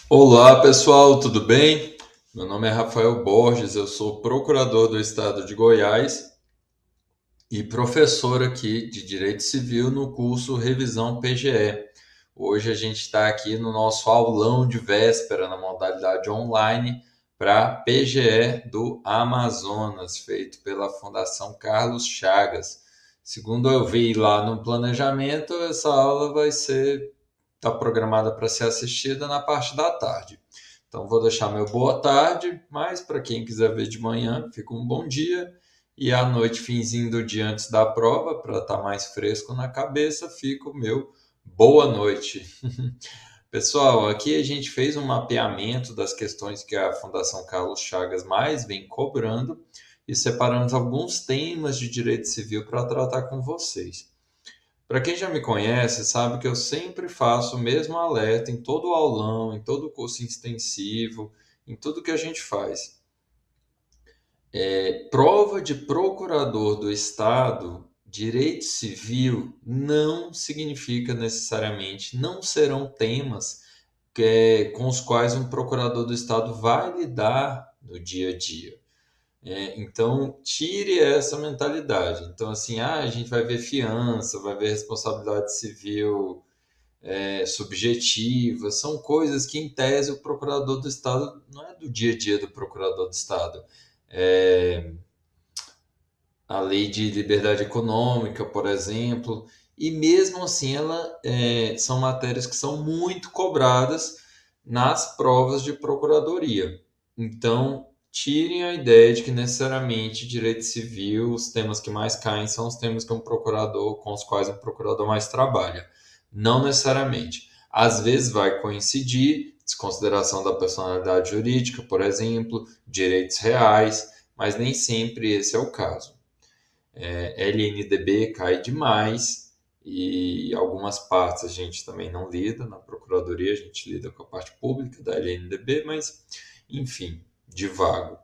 Olá pessoal, tudo bem? Meu nome é Rafael Borges, eu sou procurador do Estado de Goiás e professor aqui de Direito Civil no curso Revisão PGE. Hoje a gente está aqui no nosso aulão de véspera na modalidade online para PGE do Amazonas, feito pela Fundação Carlos Chagas. Segundo eu vi lá no planejamento, essa aula vai ser está programada para ser assistida na parte da tarde. Então vou deixar meu boa tarde, mas para quem quiser ver de manhã, fica um bom dia. E à noite, finzinho do dia antes da prova, para estar mais fresco na cabeça, fica o meu boa noite. Pessoal, aqui a gente fez um mapeamento das questões que a Fundação Carlos Chagas mais vem cobrando e separamos alguns temas de direito civil para tratar com vocês. Para quem já me conhece, sabe que eu sempre faço o mesmo alerta em todo o aulão, em todo o curso extensivo, em tudo que a gente faz. Prova de procurador do Estado, direito civil não significa necessariamente, não serão temas com os quais um procurador do Estado vai lidar no dia a dia. Então, tire essa mentalidade. Então, assim, a gente vai ver fiança, vai ver responsabilidade civil subjetiva, são coisas que, em tese, o procurador do Estado não é do dia a dia do procurador do Estado. É, a lei de liberdade econômica, por exemplo, e mesmo assim são matérias que são muito cobradas nas provas de procuradoria. Então, tirem a ideia de que necessariamente direito civil, os temas que mais caem são os temas que um procurador, com os quais um procurador mais trabalha. Não necessariamente. Às vezes vai coincidir, desconsideração da personalidade jurídica, por exemplo, direitos reais, mas nem sempre esse é o caso. LNDB cai demais e algumas partes a gente também não lida, na Procuradoria a gente lida com a parte pública da LNDB, mas enfim, divago.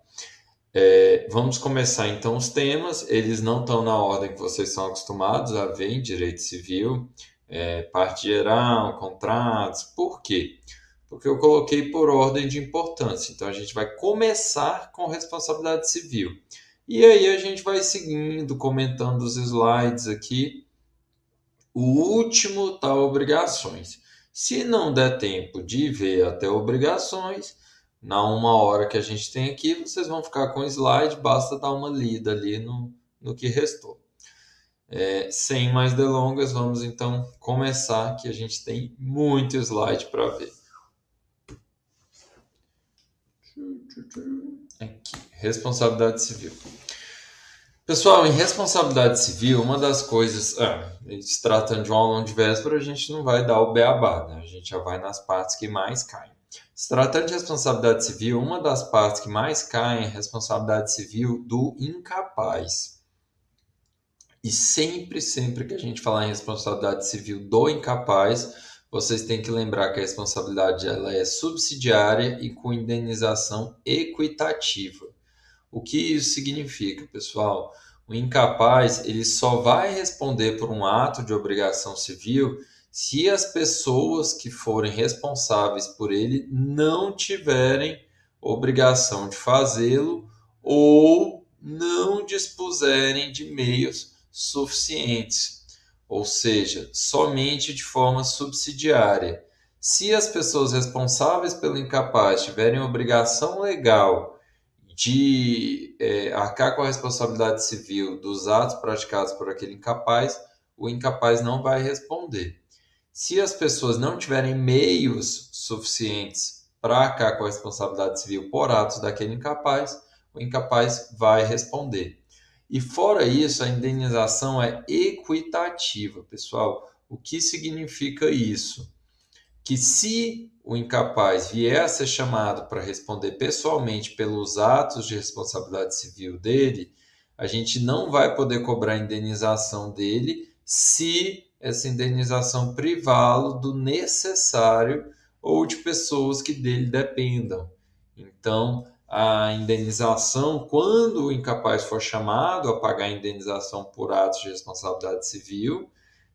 Vamos começar então os temas, eles não estão na ordem que vocês são acostumados a ver em direito civil, parte geral, contratos, por quê? Porque eu coloquei por ordem de importância, então a gente vai começar com responsabilidade civil. E aí a gente vai seguindo, comentando os slides aqui. O último está obrigações. Se não der tempo de ver até obrigações, na uma hora que a gente tem aqui, vocês vão ficar com o slide, basta dar uma lida ali no que restou. Sem mais delongas, vamos então começar, que a gente tem muito slide para ver. Aqui, responsabilidade civil. Pessoal, em responsabilidade civil, uma das coisas, se tratando de um aulão de véspera, a gente não vai dar o beabá, né? A gente já vai nas partes que mais caem. Se tratando de responsabilidade civil, uma das partes que mais caem é a responsabilidade civil do incapaz. E sempre que a gente falar em responsabilidade civil do incapaz, vocês têm que lembrar que a responsabilidade ela é subsidiária e com indenização equitativa. O que isso significa, pessoal? O incapaz, ele só vai responder por um ato de obrigação civil se as pessoas que forem responsáveis por ele não tiverem obrigação de fazê-lo ou não dispuserem de meios suficientes, ou seja, somente de forma subsidiária. Se as pessoas responsáveis pelo incapaz tiverem obrigação legal de arcar com a responsabilidade civil dos atos praticados por aquele incapaz, o incapaz não vai responder. Se as pessoas não tiverem meios suficientes para arcar com a responsabilidade civil por atos daquele incapaz, o incapaz vai responder. E fora isso, a indenização é equitativa, pessoal. O que significa isso? Que se o incapaz vier a ser chamado para responder pessoalmente pelos atos de responsabilidade civil dele, a gente não vai poder cobrar a indenização dele se essa indenização privá-lo do necessário ou de pessoas que dele dependam. Então, a indenização, quando o incapaz for chamado a pagar a indenização por atos de responsabilidade civil,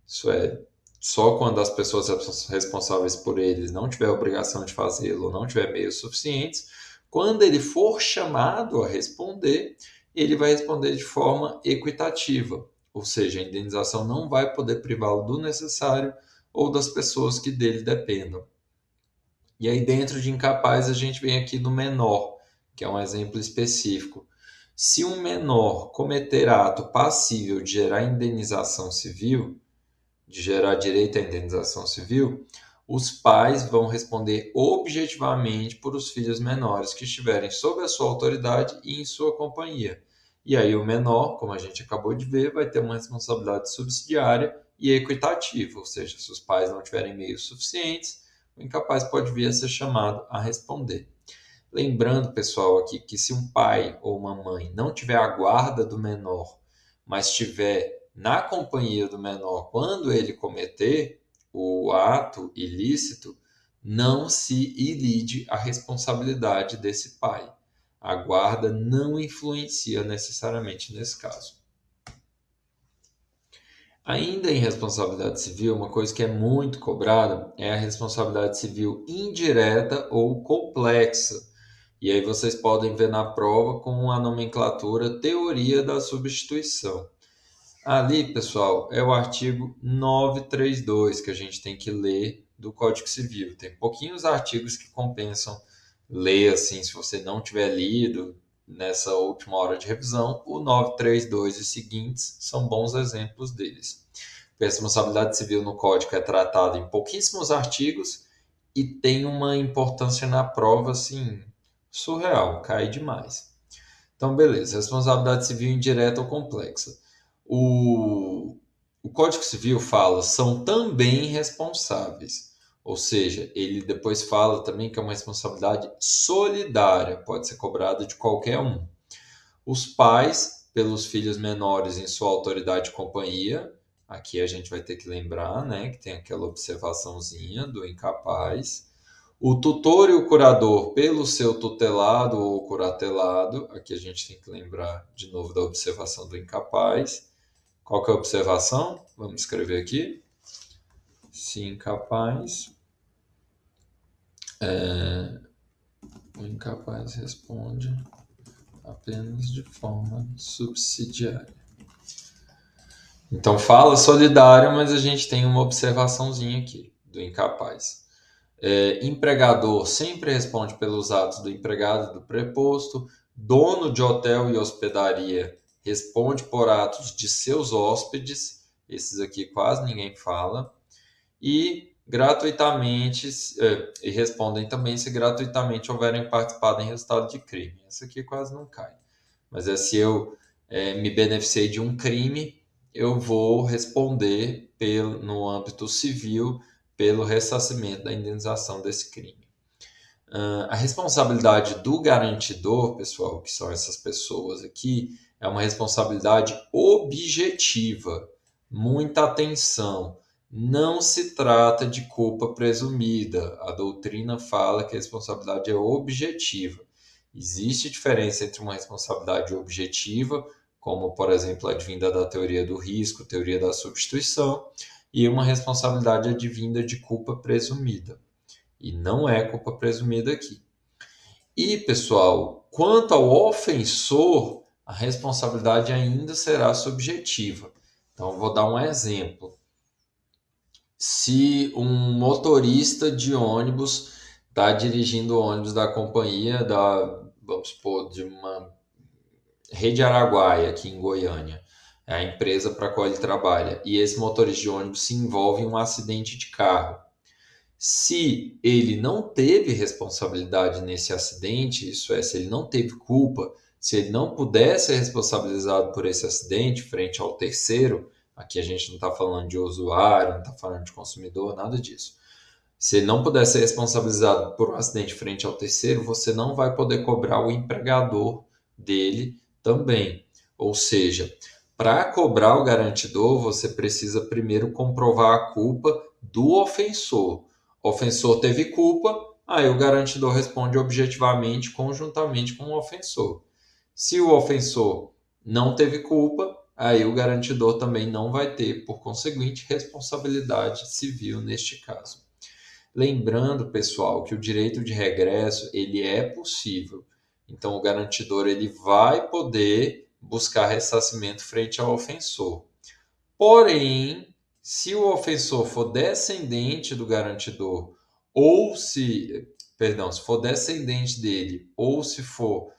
isso é só quando as pessoas responsáveis por eles não tiver obrigação de fazê-lo ou não tiver meios suficientes, quando ele for chamado a responder, ele vai responder de forma equitativa, ou seja, a indenização não vai poder privá-lo do necessário ou das pessoas que dele dependam. E aí, dentro de incapaz, a gente vem aqui do menor, que é um exemplo específico. Se um menor cometer ato passível de gerar indenização civil, de gerar direito à indenização civil, os pais vão responder objetivamente por os filhos menores que estiverem sob a sua autoridade e em sua companhia. E aí o menor, como a gente acabou de ver, vai ter uma responsabilidade subsidiária e equitativa, ou seja, se os pais não tiverem meios suficientes, o incapaz pode vir a ser chamado a responder. Lembrando, pessoal, aqui que se um pai ou uma mãe não tiver a guarda do menor, mas estiver na companhia do menor quando ele cometer o ato ilícito, não se ilide a responsabilidade desse pai. A guarda não influencia necessariamente nesse caso. Ainda em responsabilidade civil, uma coisa que é muito cobrada é a responsabilidade civil indireta ou complexa. E aí vocês podem ver na prova com a nomenclatura teoria da substituição. Ali, pessoal, é o artigo 932 que a gente tem que ler do Código Civil. Tem pouquinhos artigos que compensam ler assim, se você não tiver lido nessa última hora de revisão, o 932 e seguintes são bons exemplos deles. A responsabilidade civil no Código é tratada em pouquíssimos artigos e tem uma importância na prova assim surreal, cai demais. Então, beleza, responsabilidade civil indireta ou complexa. O Código Civil fala são também responsáveis, ou seja, ele depois fala também que é uma responsabilidade solidária, pode ser cobrada de qualquer um. Os pais, pelos filhos menores em sua autoridade e companhia, aqui a gente vai ter que lembrar, né, que tem aquela observaçãozinha do incapaz. O tutor e o curador pelo seu tutelado ou curatelado, aqui a gente tem que lembrar de novo da observação do incapaz. Qual que é a observação? Vamos escrever aqui. Se incapaz, o incapaz responde apenas de forma subsidiária. Então fala solidário, mas a gente tem uma observaçãozinha aqui do incapaz. Empregador sempre responde pelos atos do empregado e do preposto. Dono de hotel e hospedaria responde por atos de seus hóspedes. Esses aqui quase ninguém fala. E gratuitamente, e respondem também se gratuitamente houverem participado em resultado de crime. Essa aqui quase não cai. Mas se eu me beneficiei de um crime, eu vou responder no âmbito civil pelo ressarcimento da indenização desse crime. A responsabilidade do garantidor, pessoal, que são essas pessoas aqui, é uma responsabilidade objetiva. Muita atenção. Não se trata de culpa presumida. A doutrina fala que a responsabilidade é objetiva. Existe diferença entre uma responsabilidade objetiva, como, por exemplo, advinda da teoria do risco, teoria da substituição, e uma responsabilidade advinda de culpa presumida. E não é culpa presumida aqui. E, pessoal, quanto ao ofensor, a responsabilidade ainda será subjetiva. Então, vou dar um exemplo. Se um motorista de ônibus está dirigindo o ônibus da companhia vamos supor, de uma Rede Araguaia, aqui em Goiânia, é a empresa para a qual ele trabalha, e esse motorista de ônibus se envolve em um acidente de carro. Se ele não teve responsabilidade nesse acidente, isso é, se ele não teve culpa, se ele não puder ser responsabilizado por esse acidente frente ao terceiro, aqui a gente não está falando de usuário, não está falando de consumidor, nada disso. Se ele não puder ser responsabilizado por um acidente frente ao terceiro, você não vai poder cobrar o empregador dele também. Ou seja, para cobrar o garantidor, você precisa primeiro comprovar a culpa do ofensor. O ofensor teve culpa, aí o garantidor responde objetivamente, conjuntamente com o ofensor. Se o ofensor não teve culpa, aí o garantidor também não vai ter, por conseguinte, responsabilidade civil neste caso. Lembrando, pessoal, que o direito de regresso ele é possível. Então, o garantidor ele vai poder buscar ressarcimento frente ao ofensor. Porém, se o ofensor for descendente do garantidor, ou se for descendente dele, ou se for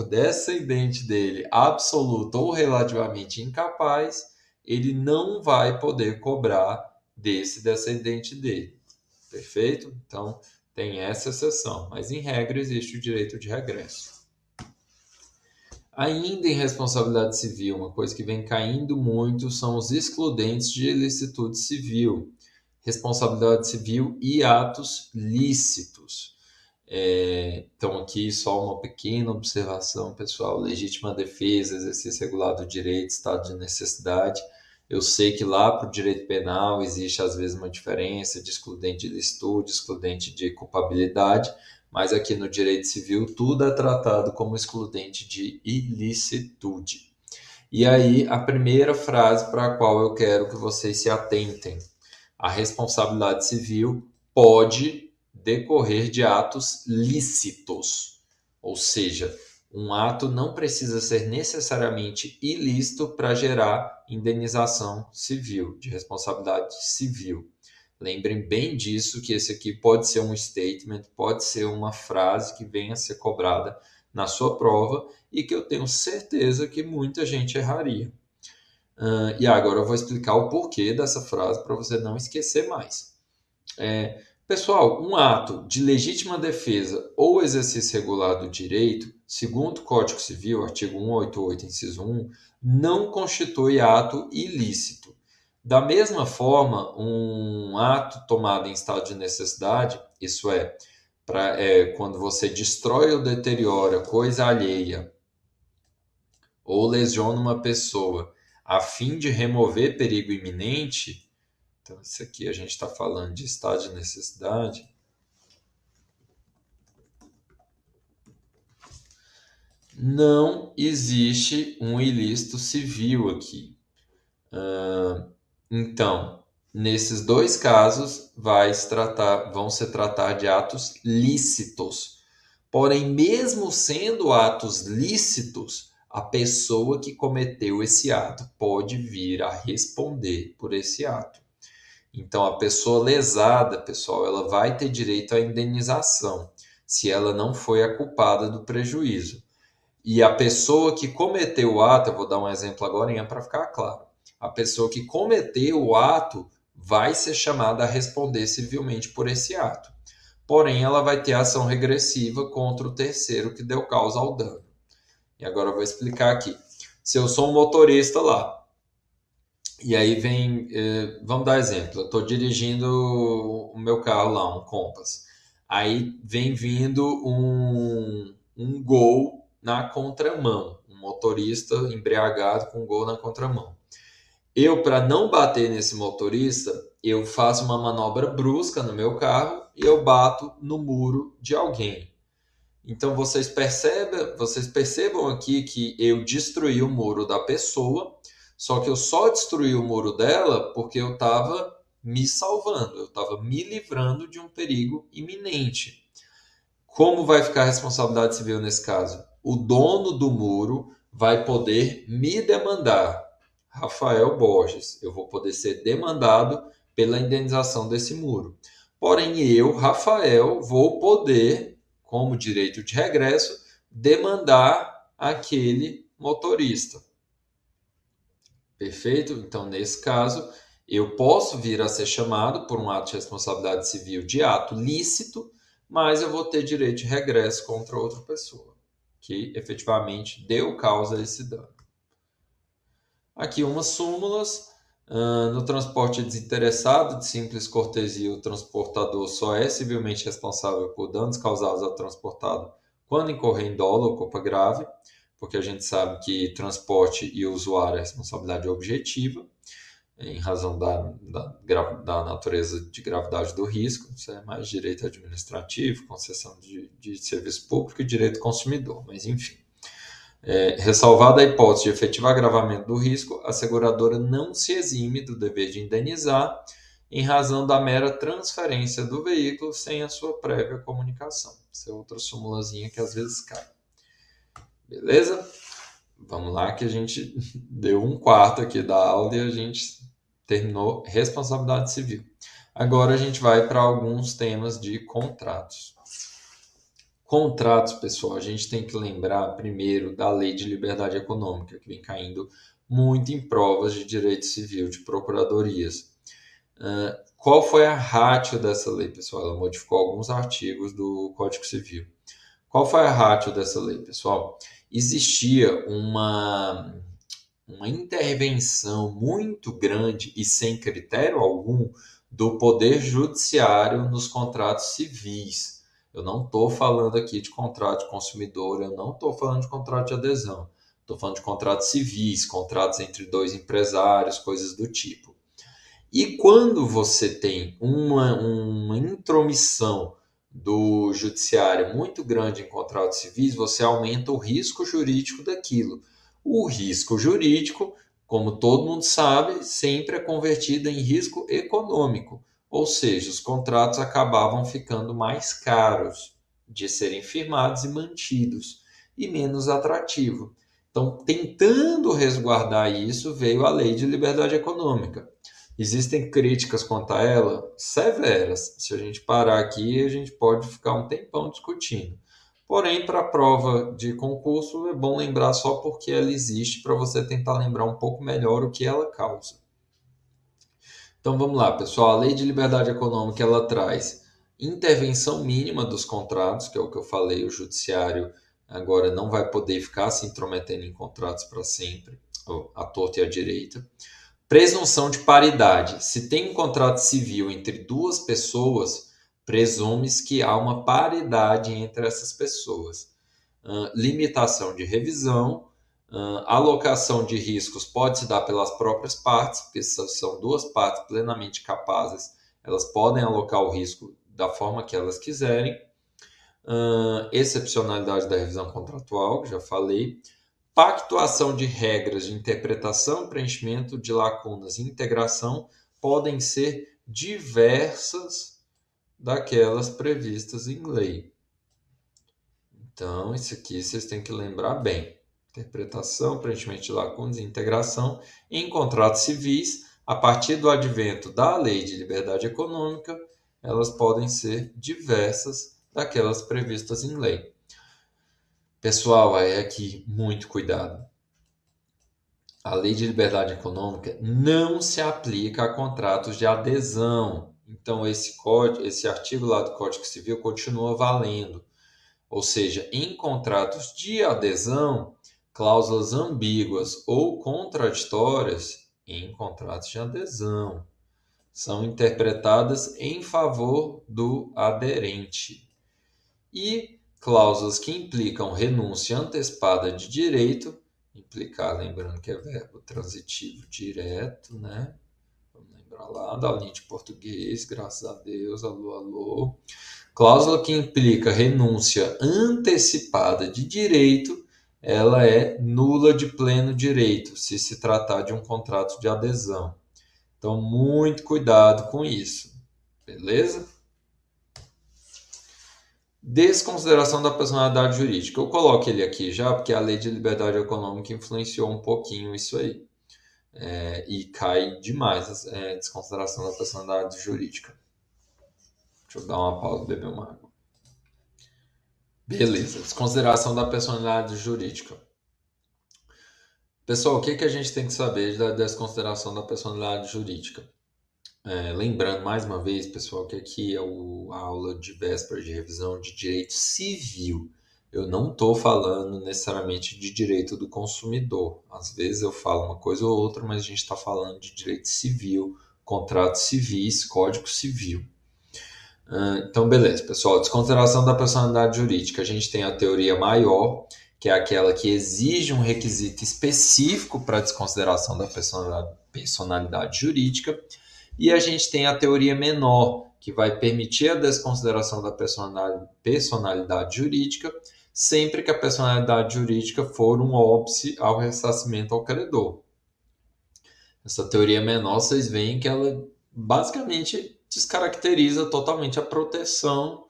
descendente dele absoluto ou relativamente incapaz, ele não vai poder cobrar desse descendente dele. Perfeito? Então, tem essa exceção, mas em regra existe o direito de regresso. Ainda em responsabilidade civil, uma coisa que vem caindo muito são os excludentes de ilicitude civil, responsabilidade civil e atos lícitos. Então, aqui só uma pequena observação, pessoal. Legítima defesa, exercício regular do direito, estado de necessidade. Eu sei que lá para o direito penal existe às vezes uma diferença de excludente de licitude, excludente de culpabilidade, mas aqui no direito civil tudo é tratado como excludente de ilicitude. E aí, a primeira frase para a qual eu quero que vocês se atentem: a responsabilidade civil pode decorrer de atos lícitos, ou seja, um ato não precisa ser necessariamente ilícito para gerar indenização civil, de responsabilidade civil. Lembrem bem disso, que esse aqui pode ser um statement, pode ser uma frase que venha a ser cobrada na sua prova e que eu tenho certeza que muita gente erraria. E agora eu vou explicar o porquê dessa frase para você não esquecer mais. Pessoal, um ato de legítima defesa ou exercício regular do direito, segundo o Código Civil, artigo 188, inciso 1, não constitui ato ilícito. Da mesma forma, um ato tomado em estado de necessidade, isso é, quando você destrói ou deteriora coisa alheia ou lesiona uma pessoa a fim de remover perigo iminente, então isso aqui a gente está falando de estado de necessidade, não existe um ilícito civil aqui. Então, nesses dois casos, vão se tratar de atos lícitos. Porém, mesmo sendo atos lícitos, a pessoa que cometeu esse ato pode vir a responder por esse ato. Então, a pessoa lesada, pessoal, ela vai ter direito à indenização, se ela não foi a culpada do prejuízo. E a pessoa que cometeu o ato, eu vou dar um exemplo agora para ficar claro. A pessoa que cometeu o ato vai ser chamada a responder civilmente por esse ato. Porém, ela vai ter ação regressiva contra o terceiro que deu causa ao dano. E agora eu vou explicar aqui. Se eu sou um motorista lá, e aí vamos dar exemplo, eu estou dirigindo o meu carro lá, um Compass. Aí vem vindo um Gol na contramão, um motorista embriagado com um Gol na contramão. Eu, para não bater nesse motorista, eu faço uma manobra brusca no meu carro e eu bato no muro de alguém. Então vocês percebam aqui que eu destruí o muro da pessoa, só que eu só destruí o muro dela porque eu estava me salvando, eu estava me livrando de um perigo iminente. Como vai ficar a responsabilidade civil nesse caso? O dono do muro vai poder me demandar. Rafael Borges, eu vou poder ser demandado pela indenização desse muro. Porém, eu, Rafael, vou poder, como direito de regresso, demandar aquele motorista. Perfeito? Então, nesse caso, eu posso vir a ser chamado por um ato de responsabilidade civil de ato lícito, mas eu vou ter direito de regresso contra outra pessoa que efetivamente deu causa a esse dano. Aqui umas súmulas. No transporte desinteressado, de simples cortesia, o transportador só é civilmente responsável por danos causados ao transportado quando incorrer em dolo ou culpa grave, porque a gente sabe que transporte e usuário é responsabilidade objetiva, em razão da natureza de gravidade do risco. Isso é mais direito administrativo, concessão de serviço público e direito consumidor, mas enfim. Ressalvada a hipótese de efetivo agravamento do risco, a seguradora não se exime do dever de indenizar em razão da mera transferência do veículo sem a sua prévia comunicação. Essa é outra súmulazinha que às vezes cai. Beleza? Vamos lá que a gente deu um quarto aqui da aula e a gente terminou responsabilidade civil. Agora a gente vai para alguns temas de contratos. Contratos, pessoal, a gente tem que lembrar primeiro da Lei de Liberdade Econômica, que vem caindo muito em provas de direito civil, de procuradorias. Qual foi a ratio dessa lei, pessoal? Ela modificou alguns artigos do Código Civil. Qual foi a ratio dessa lei, pessoal? Existia uma intervenção muito grande e sem critério algum do Poder Judiciário nos contratos civis. Eu não estou falando aqui de contrato de consumidor, eu não estou falando de contrato de adesão. Estou falando de contratos civis, contratos entre dois empresários, coisas do tipo. E quando você tem uma intromissão do judiciário muito grande em contratos civis, você aumenta o risco jurídico daquilo. O risco jurídico, como todo mundo sabe, sempre é convertido em risco econômico, ou seja, os contratos acabavam ficando mais caros de serem firmados e mantidos, e menos atrativo. Então, tentando resguardar isso, veio a Lei de Liberdade Econômica. Existem críticas quanto a ela severas. Se a gente parar aqui, a gente pode ficar um tempão discutindo. Porém, para a prova de concurso, é bom lembrar só porque ela existe, para você tentar lembrar um pouco melhor o que ela causa. Então vamos lá, pessoal. A Lei de Liberdade Econômica ela traz intervenção mínima dos contratos, que é o que eu falei, o judiciário agora não vai poder ficar se intrometendo em contratos para sempre, à torta e à direita. Presunção de paridade. Se tem um contrato civil entre duas pessoas, presume-se que há uma paridade entre essas pessoas. Limitação de revisão. Alocação de riscos pode se dar pelas próprias partes, porque são duas partes plenamente capazes, elas podem alocar o risco da forma que elas quiserem. Excepcionalidade da revisão contratual, que já falei. Pactuação de regras de interpretação, preenchimento de lacunas e integração podem ser diversas daquelas previstas em lei. Então, isso aqui vocês têm que lembrar bem. Interpretação, preenchimento de lacunas e integração em contratos civis, a partir do advento da Lei de Liberdade Econômica, elas podem ser diversas daquelas previstas em lei. Pessoal, aí aqui, muito cuidado. A Lei de Liberdade Econômica não se aplica a contratos de adesão. Então, esse artigo lá do Código Civil continua valendo. Ou seja, em contratos de adesão, cláusulas ambíguas ou contraditórias em contratos de adesão são interpretadas em favor do aderente. E cláusulas que implicam renúncia antecipada de direito, implicar, lembrando que é verbo transitivo direto, né? Vamos lembrar lá da aulinha de português, graças a Deus, alô, alô. Cláusula que implica renúncia antecipada de direito, ela é nula de pleno direito, se tratar de um contrato de adesão. Então, muito cuidado com isso, beleza? Desconsideração da personalidade jurídica. Eu coloco ele aqui já, porque a Lei de Liberdade Econômica influenciou um pouquinho isso aí. E cai demais a desconsideração da personalidade jurídica. Deixa eu dar uma pausa e beber uma água. Beleza, desconsideração da personalidade jurídica. Pessoal, o que a gente tem que saber da desconsideração da personalidade jurídica? Lembrando mais uma vez, pessoal, que aqui é a aula de véspera de revisão de direito civil. Eu não estou falando necessariamente de direito do consumidor. Às vezes eu falo uma coisa ou outra, mas a gente está falando de direito civil, contratos civis, código civil. Então, beleza, pessoal. Desconsideração da personalidade jurídica. A gente tem a teoria maior, que é aquela que exige um requisito específico para a desconsideração da personalidade jurídica. E a gente tem a teoria menor, que vai permitir a desconsideração da personalidade jurídica sempre que a personalidade jurídica for um óbice ao ressarcimento ao credor. Essa teoria menor, vocês veem que ela basicamente descaracteriza totalmente a proteção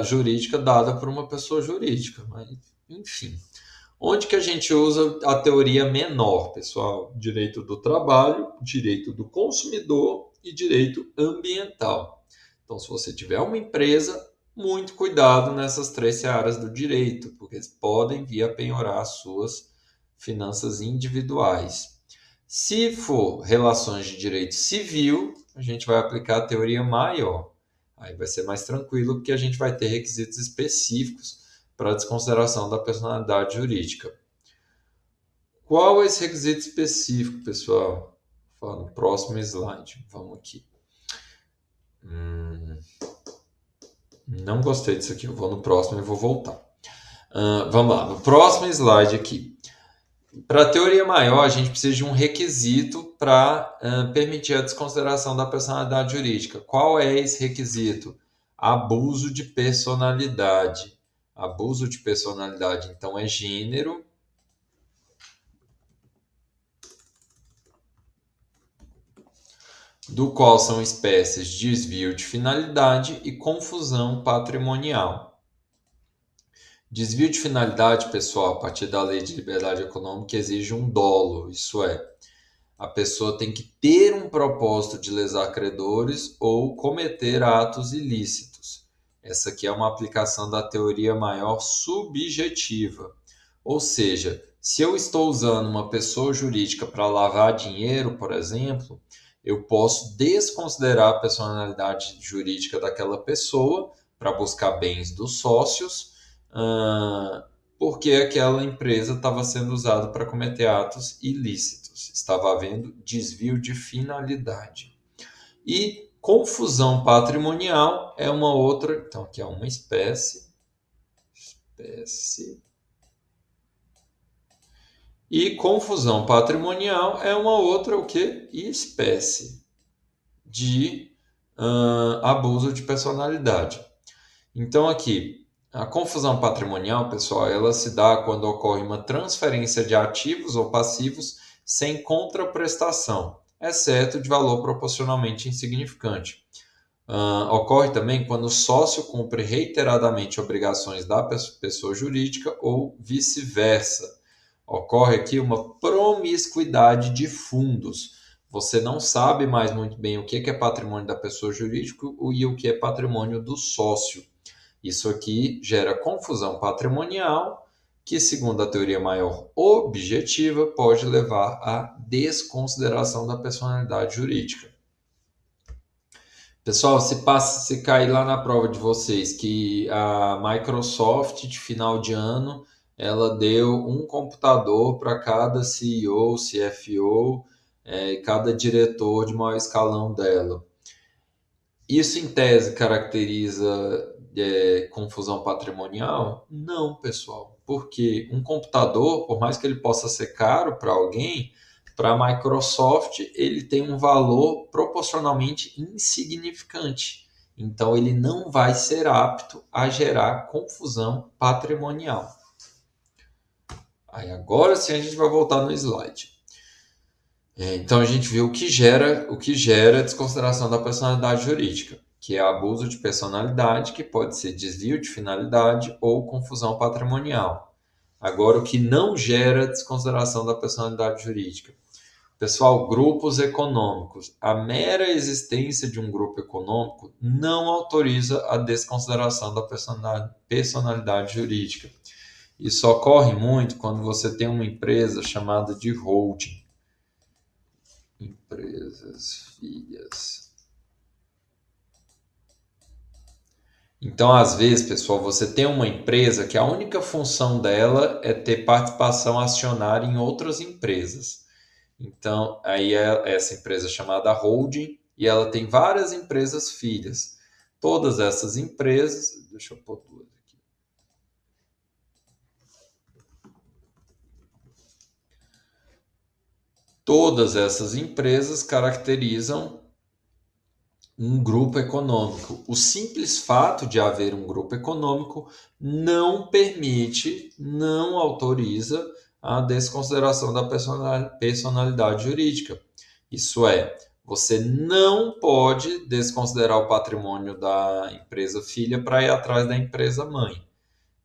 jurídica dada por uma pessoa jurídica. Mas, enfim. Onde que a gente usa a teoria menor, pessoal? Direito do trabalho, direito do consumidor e direito ambiental. Então, se você tiver uma empresa, muito cuidado nessas três searas do direito, porque eles podem vir a penhorar as suas finanças individuais. Se for relações de direito civil, a gente vai aplicar a teoria maior. Aí vai ser mais tranquilo, porque a gente vai ter requisitos específicos para a desconsideração da personalidade jurídica. Qual é esse requisito específico, pessoal? Vou falar no próximo slide. Vamos aqui. Não gostei disso aqui. Eu vou no próximo e vou voltar. Vamos lá. No próximo slide aqui. Para a teoria maior, a gente precisa de um requisito para permitir a desconsideração da personalidade jurídica. Qual é esse requisito? Abuso de personalidade. Abuso de personalidade, então, é gênero do qual são espécies de desvio de finalidade e confusão patrimonial. Desvio de finalidade, pessoal, a partir da Lei de Liberdade Econômica, exige um dolo, isso é, a pessoa tem que ter um propósito de lesar credores ou cometer atos ilícitos. Essa aqui é uma aplicação da teoria maior subjetiva, ou seja, se eu estou usando uma pessoa jurídica para lavar dinheiro, por exemplo, eu posso desconsiderar a personalidade jurídica daquela pessoa para buscar bens dos sócios, porque aquela empresa estava sendo usada para cometer atos ilícitos. Estava havendo desvio de finalidade. E confusão patrimonial é uma outra, então aqui é uma espécie. E confusão patrimonial é uma outra o quê? Espécie de abuso de personalidade. Então aqui, a confusão patrimonial, pessoal, ela se dá quando ocorre uma transferência de ativos ou passivos sem contraprestação, exceto de valor proporcionalmente insignificante. Ocorre também quando o sócio cumpre reiteradamente obrigações da pessoa jurídica ou vice-versa. Ocorre aqui uma promiscuidade de fundos. Você não sabe mais muito bem o que é patrimônio da pessoa jurídica e o que é patrimônio do sócio. Isso aqui gera confusão patrimonial, que, segundo a teoria maior objetiva, pode levar à desconsideração da personalidade jurídica. Pessoal, se cair lá na prova de vocês que a Microsoft, de final de ano, ela deu um computador para cada CEO, CFO, cada diretor de maior escalão dela. Isso, em tese, caracteriza confusão patrimonial? Não, pessoal, porque um computador, por mais que ele possa ser caro para alguém, para a Microsoft ele tem um valor proporcionalmente insignificante. Então, ele não vai ser apto a gerar confusão patrimonial. Aí, agora sim a gente vai voltar no slide. Então, a gente viu o que gera desconsideração da personalidade jurídica, que é abuso de personalidade, que pode ser desvio de finalidade ou confusão patrimonial. Agora, o que não gera desconsideração da personalidade jurídica. Pessoal, grupos econômicos. A mera existência de um grupo econômico não autoriza a desconsideração da personalidade jurídica. Isso ocorre muito quando você tem uma empresa chamada de holding. Empresas filhas. Então, às vezes, pessoal, você tem uma empresa que a única função dela é ter participação acionária em outras empresas. Então, aí é essa empresa chamada holding e ela tem várias empresas filhas. Todas essas empresas, deixa eu pôr duas aqui. Todas essas empresas caracterizam um grupo econômico. O simples fato de haver um grupo econômico não permite, não autoriza a desconsideração da personalidade jurídica. Isso é, você não pode desconsiderar o patrimônio da empresa filha para ir atrás da empresa mãe,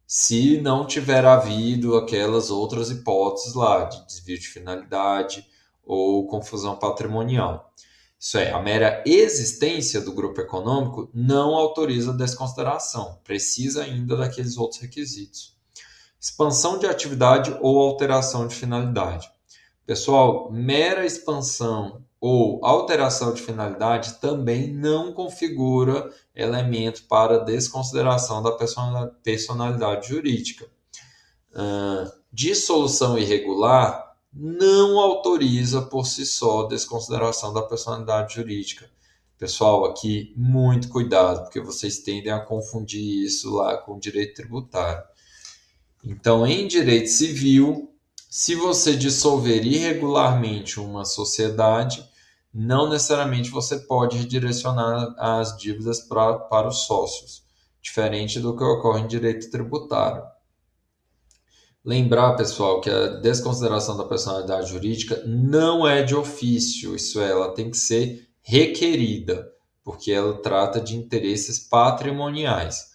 se não tiver havido aquelas outras hipóteses lá de desvio de finalidade ou confusão patrimonial. Isso é, a mera existência do grupo econômico não autoriza a desconsideração, precisa ainda daqueles outros requisitos. Expansão de atividade ou alteração de finalidade. Pessoal, mera expansão ou alteração de finalidade também não configura elemento para desconsideração da personalidade jurídica. Dissolução irregular não autoriza por si só desconsideração da personalidade jurídica. Pessoal, aqui muito cuidado, porque vocês tendem a confundir isso lá com direito tributário. Então, em direito civil, se você dissolver irregularmente uma sociedade, não necessariamente você pode redirecionar as dívidas para os sócios, diferente do que ocorre em direito tributário. Lembrar, pessoal, que a desconsideração da personalidade jurídica não é de ofício, isso é, ela tem que ser requerida, porque ela trata de interesses patrimoniais.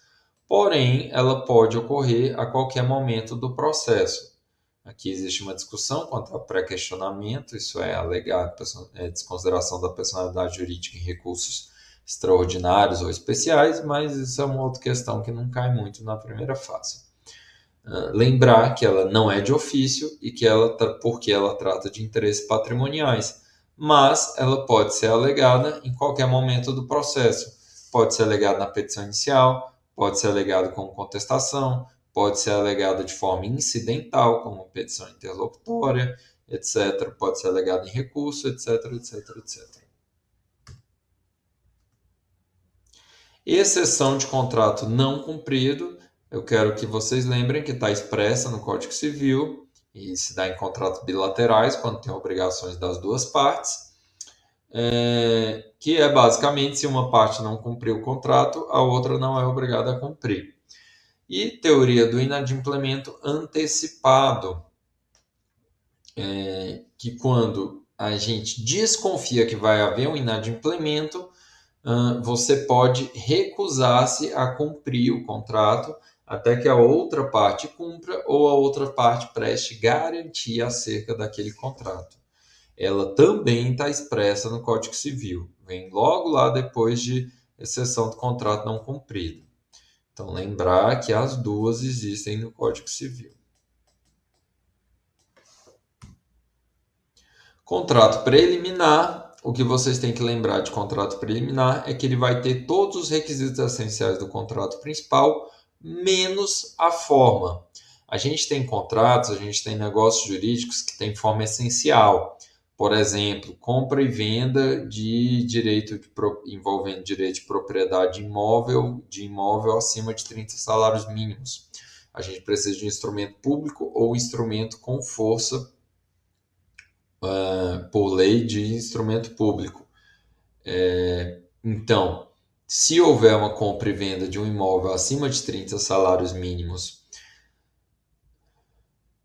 Porém, ela pode ocorrer a qualquer momento do processo. Aqui existe uma discussão quanto ao pré-questionamento, isso é, alegar desconsideração da personalidade jurídica em recursos extraordinários ou especiais, mas isso é uma outra questão que não cai muito na primeira fase. Lembrar que ela não é de ofício e que porque ela trata de interesses patrimoniais, mas ela pode ser alegada em qualquer momento do processo. Pode ser alegada na petição inicial, pode ser alegada como contestação, pode ser alegada de forma incidental, como petição interlocutória, etc. Pode ser alegada em recurso, etc, etc, etc. Exceção de contrato não cumprido. Eu quero que vocês lembrem que está expressa no Código Civil e se dá em contratos bilaterais, quando tem obrigações das duas partes, que é basicamente se uma parte não cumpriu o contrato, a outra não é obrigada a cumprir. E teoria do inadimplemento antecipado, que quando a gente desconfia que vai haver um inadimplemento, você pode recusar-se a cumprir o contrato até que a outra parte cumpra ou a outra parte preste garantia acerca daquele contrato. Ela também está expressa no Código Civil, vem logo lá depois de exceção do contrato não cumprido. Então, lembrar que as duas existem no Código Civil. Contrato preliminar. O que vocês têm que lembrar de contrato preliminar é que ele vai ter todos os requisitos essenciais do contrato principal, menos a forma. A gente tem contratos, a gente tem negócios jurídicos que têm forma essencial. Por exemplo, compra e venda de envolvendo direito de propriedade de imóvel acima de 30 salários mínimos. A gente precisa de um instrumento público ou instrumento com força por lei de instrumento público. Então, se houver uma compra e venda de um imóvel acima de 30 salários mínimos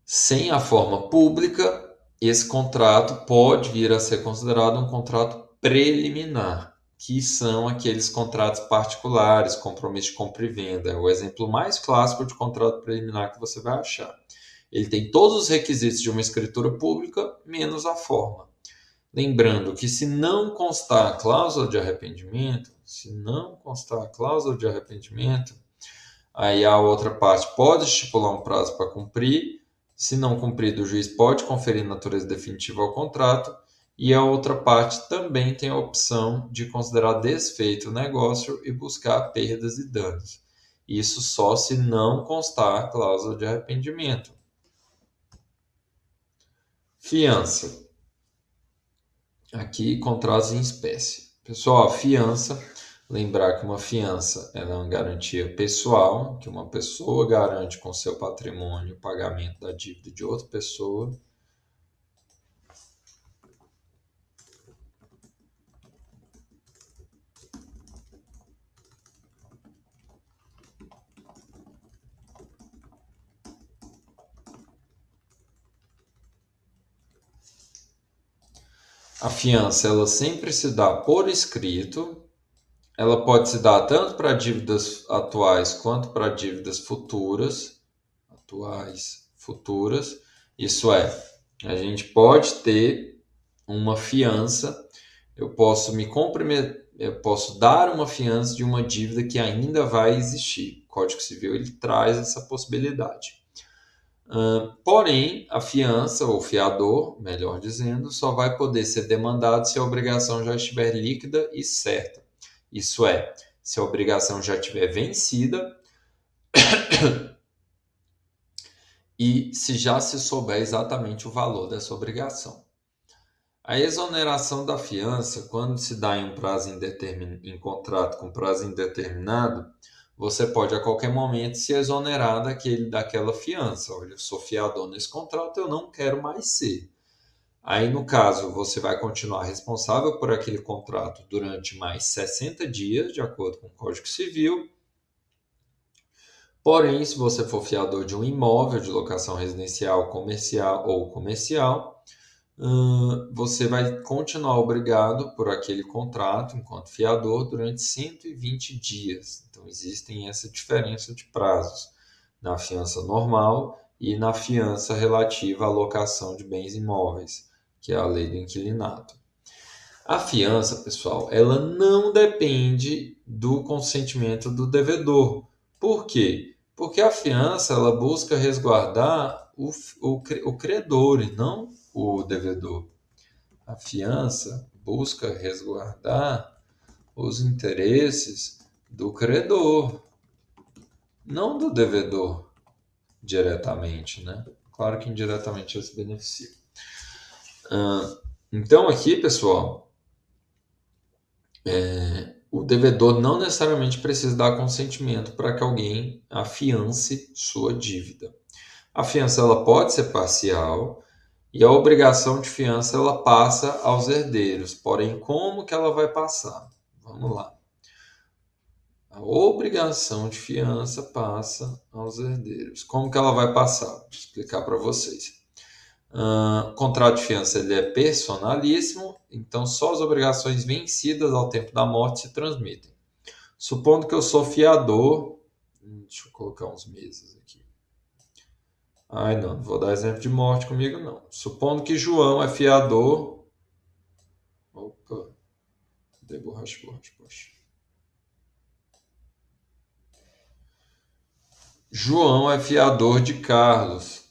sem a forma pública, esse contrato pode vir a ser considerado um contrato preliminar, que são aqueles contratos particulares, compromisso de compra e venda. É o exemplo mais clássico de contrato preliminar que você vai achar. Ele tem todos os requisitos de uma escritura pública, menos a forma. Lembrando que se não constar a cláusula de arrependimento, aí a outra parte pode estipular um prazo para cumprir. Se não cumprido, o juiz pode conferir natureza definitiva ao contrato e a outra parte também tem a opção de considerar desfeito o negócio e buscar perdas e danos. Isso só se não constar a cláusula de arrependimento. Fiança. Aqui, contratos em espécie. Pessoal, a fiança, lembrar que uma fiança é uma garantia pessoal, que uma pessoa garante com seu patrimônio o pagamento da dívida de outra pessoa. A fiança, ela sempre se dá por escrito. Ela pode se dar tanto para dívidas atuais quanto para dívidas futuras. Atuais, futuras. Isso é, a gente pode ter uma fiança. Eu posso me comprometer, eu posso dar uma fiança de uma dívida que ainda vai existir. O Código Civil ele traz essa possibilidade. Porém, a fiança, ou fiador, melhor dizendo, só vai poder ser demandado se a obrigação já estiver líquida e certa. Isso é, se a obrigação já estiver vencida e se já se souber exatamente o valor dessa obrigação. A exoneração da fiança, quando se dá em contrato com prazo indeterminado, você pode a qualquer momento se exonerar daquela fiança. Olha, eu sou fiador nesse contrato, eu não quero mais ser. Aí, no caso, você vai continuar responsável por aquele contrato durante mais 60 dias, de acordo com o Código Civil. Porém, se você for fiador de um imóvel de locação residencial, comercial, você vai continuar obrigado por aquele contrato enquanto fiador durante 120 dias. Então, existem essa diferença de prazos na fiança normal e na fiança relativa à locação de bens imóveis, que é a lei do inquilinato. A fiança, pessoal, ela não depende do consentimento do devedor. Por quê? Porque a fiança ela busca resguardar o credor e não o devedor. A fiança busca resguardar os interesses do credor, não do devedor diretamente, né? Claro que indiretamente ele se beneficia. Então aqui, pessoal, o devedor não necessariamente precisa dar consentimento para que alguém afiance sua dívida. A fiança ela pode ser parcial e a obrigação de fiança ela passa aos herdeiros. Porém, como que ela vai passar? Vamos lá. A obrigação de fiança passa aos herdeiros. Como que ela vai passar? Vou explicar para vocês. O contrato de fiança ele é personalíssimo, então só as obrigações vencidas ao tempo da morte se transmitem. Supondo que eu sou fiador, deixa eu colocar uns meses aqui. Não vou dar exemplo de morte comigo não. Supondo que João é fiador. Opa, dei borracha. João é fiador de Carlos.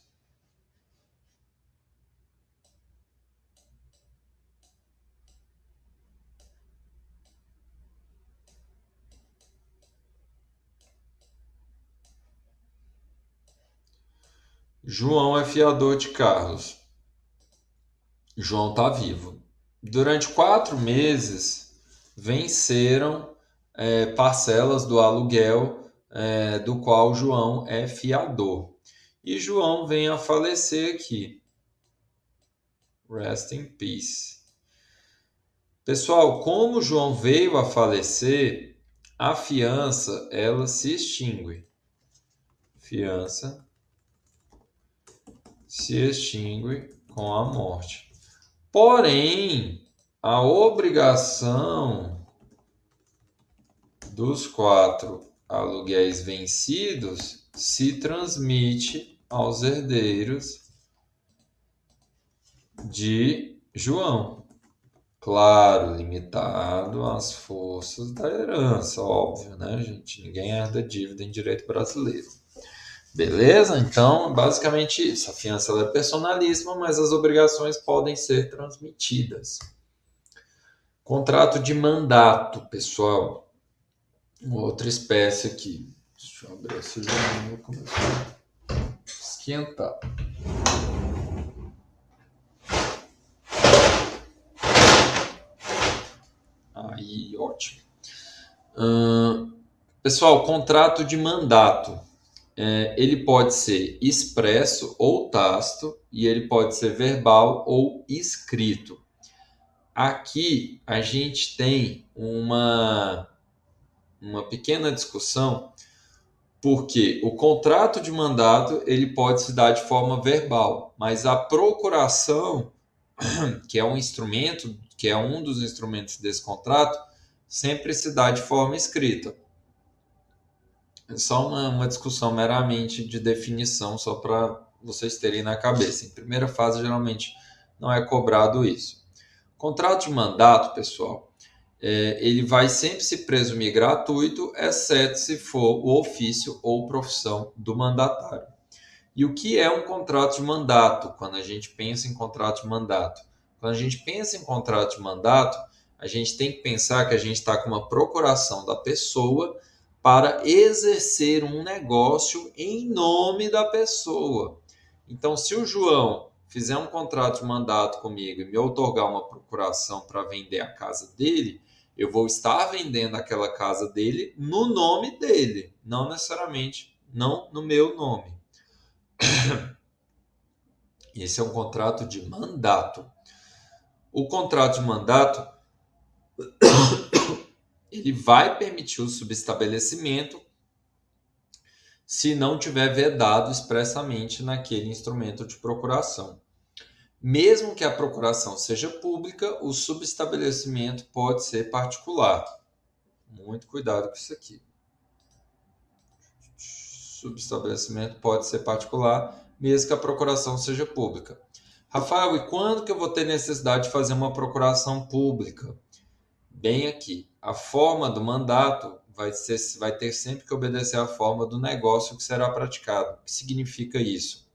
João é fiador de Carlos. João está vivo. Durante 4 meses, venceram parcelas do aluguel do qual João é fiador. E João vem a falecer aqui. Rest in peace. Pessoal, como João veio a falecer, a fiança ela se extingue. Fiança se extingue com a morte. Porém, a obrigação dos 4 aluguéis vencidos se transmite aos herdeiros de João. Claro, limitado às forças da herança, óbvio, né, gente? Ninguém herda dívida em direito brasileiro. Beleza? Então, basicamente isso. A fiança ela é personalíssima, mas as obrigações podem ser transmitidas. Contrato de mandato, pessoal. Uma outra espécie aqui. Deixa eu abrir esse jornal, vou começar a esquentar. Aí, ótimo. Pessoal, contrato de mandato. Ele pode ser expresso ou tácito e ele pode ser verbal ou escrito. Aqui a gente tem uma pequena discussão, porque o contrato de mandato ele pode se dar de forma verbal, mas a procuração que é um instrumento, que é um dos instrumentos desse contrato, sempre se dá de forma escrita. É só uma discussão meramente de definição, só para vocês terem na cabeça. Em primeira fase, geralmente, não é cobrado isso. Contrato de mandato, pessoal, ele vai sempre se presumir gratuito, exceto se for o ofício ou profissão do mandatário. E o que é um contrato de mandato, quando a gente pensa em contrato de mandato? Quando a gente pensa em contrato de mandato, a gente tem que pensar que a gente está com uma procuração da pessoa para exercer um negócio em nome da pessoa. Então, se o João fizer um contrato de mandato comigo e me outorgar uma procuração para vender a casa dele, eu vou estar vendendo aquela casa dele no nome dele, não necessariamente não no meu nome. Esse é um contrato de mandato. O contrato de mandato ele vai permitir o subestabelecimento se não tiver vedado expressamente naquele instrumento de procuração. Mesmo que a procuração seja pública, o subestabelecimento pode ser particular. Muito cuidado com isso aqui. Subestabelecimento pode ser particular, mesmo que a procuração seja pública. Rafael, e quando que eu vou ter necessidade de fazer uma procuração pública? Bem aqui, a forma do mandato vai ter sempre que obedecer à forma do negócio que será praticado. O que significa isso?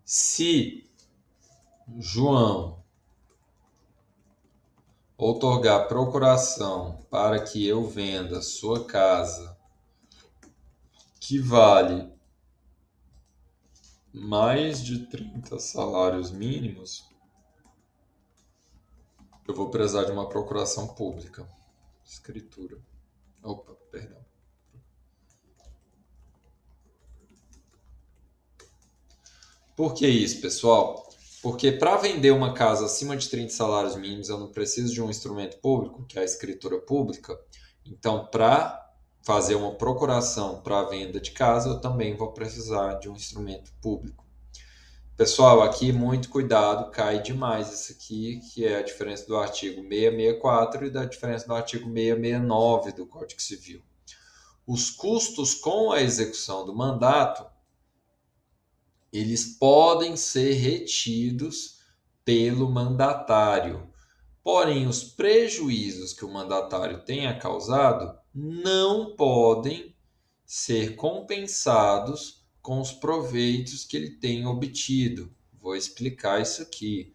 Se João outorgar procuração para que eu venda sua casa, que vale mais de 30 salários mínimos, eu vou precisar de uma procuração pública. Escritura. Opa, perdão. Por que isso, pessoal? Porque para vender uma casa acima de 30 salários mínimos, eu não preciso de um instrumento público, que é a escritura pública. Então, para fazer uma procuração para a venda de casa, eu também vou precisar de um instrumento público. Pessoal, aqui muito cuidado, cai demais isso aqui, que é a diferença do artigo 664 e da diferença do artigo 669 do Código Civil. Os custos com a execução do mandato, eles podem ser retidos pelo mandatário. Porém, os prejuízos que o mandatário tenha causado não podem ser compensados com os proveitos que ele tem obtido. Vou explicar isso aqui.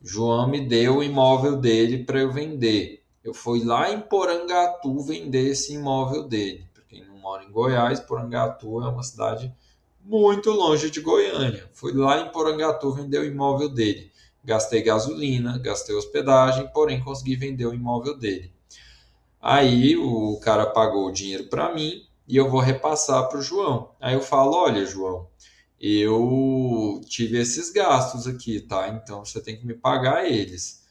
João me deu o imóvel dele para eu vender. Eu fui lá em Porangatu vender esse imóvel dele. Para quem não mora em Goiás, Porangatu é uma cidade muito longe de Goiânia. Fui lá em Porangatu vender o imóvel dele. Gastei gasolina, gastei hospedagem, porém consegui vender o imóvel dele. Aí o cara pagou o dinheiro para mim e eu vou repassar para o João. Aí eu falo, olha, João, eu tive esses gastos aqui, tá? Então você tem que me pagar eles.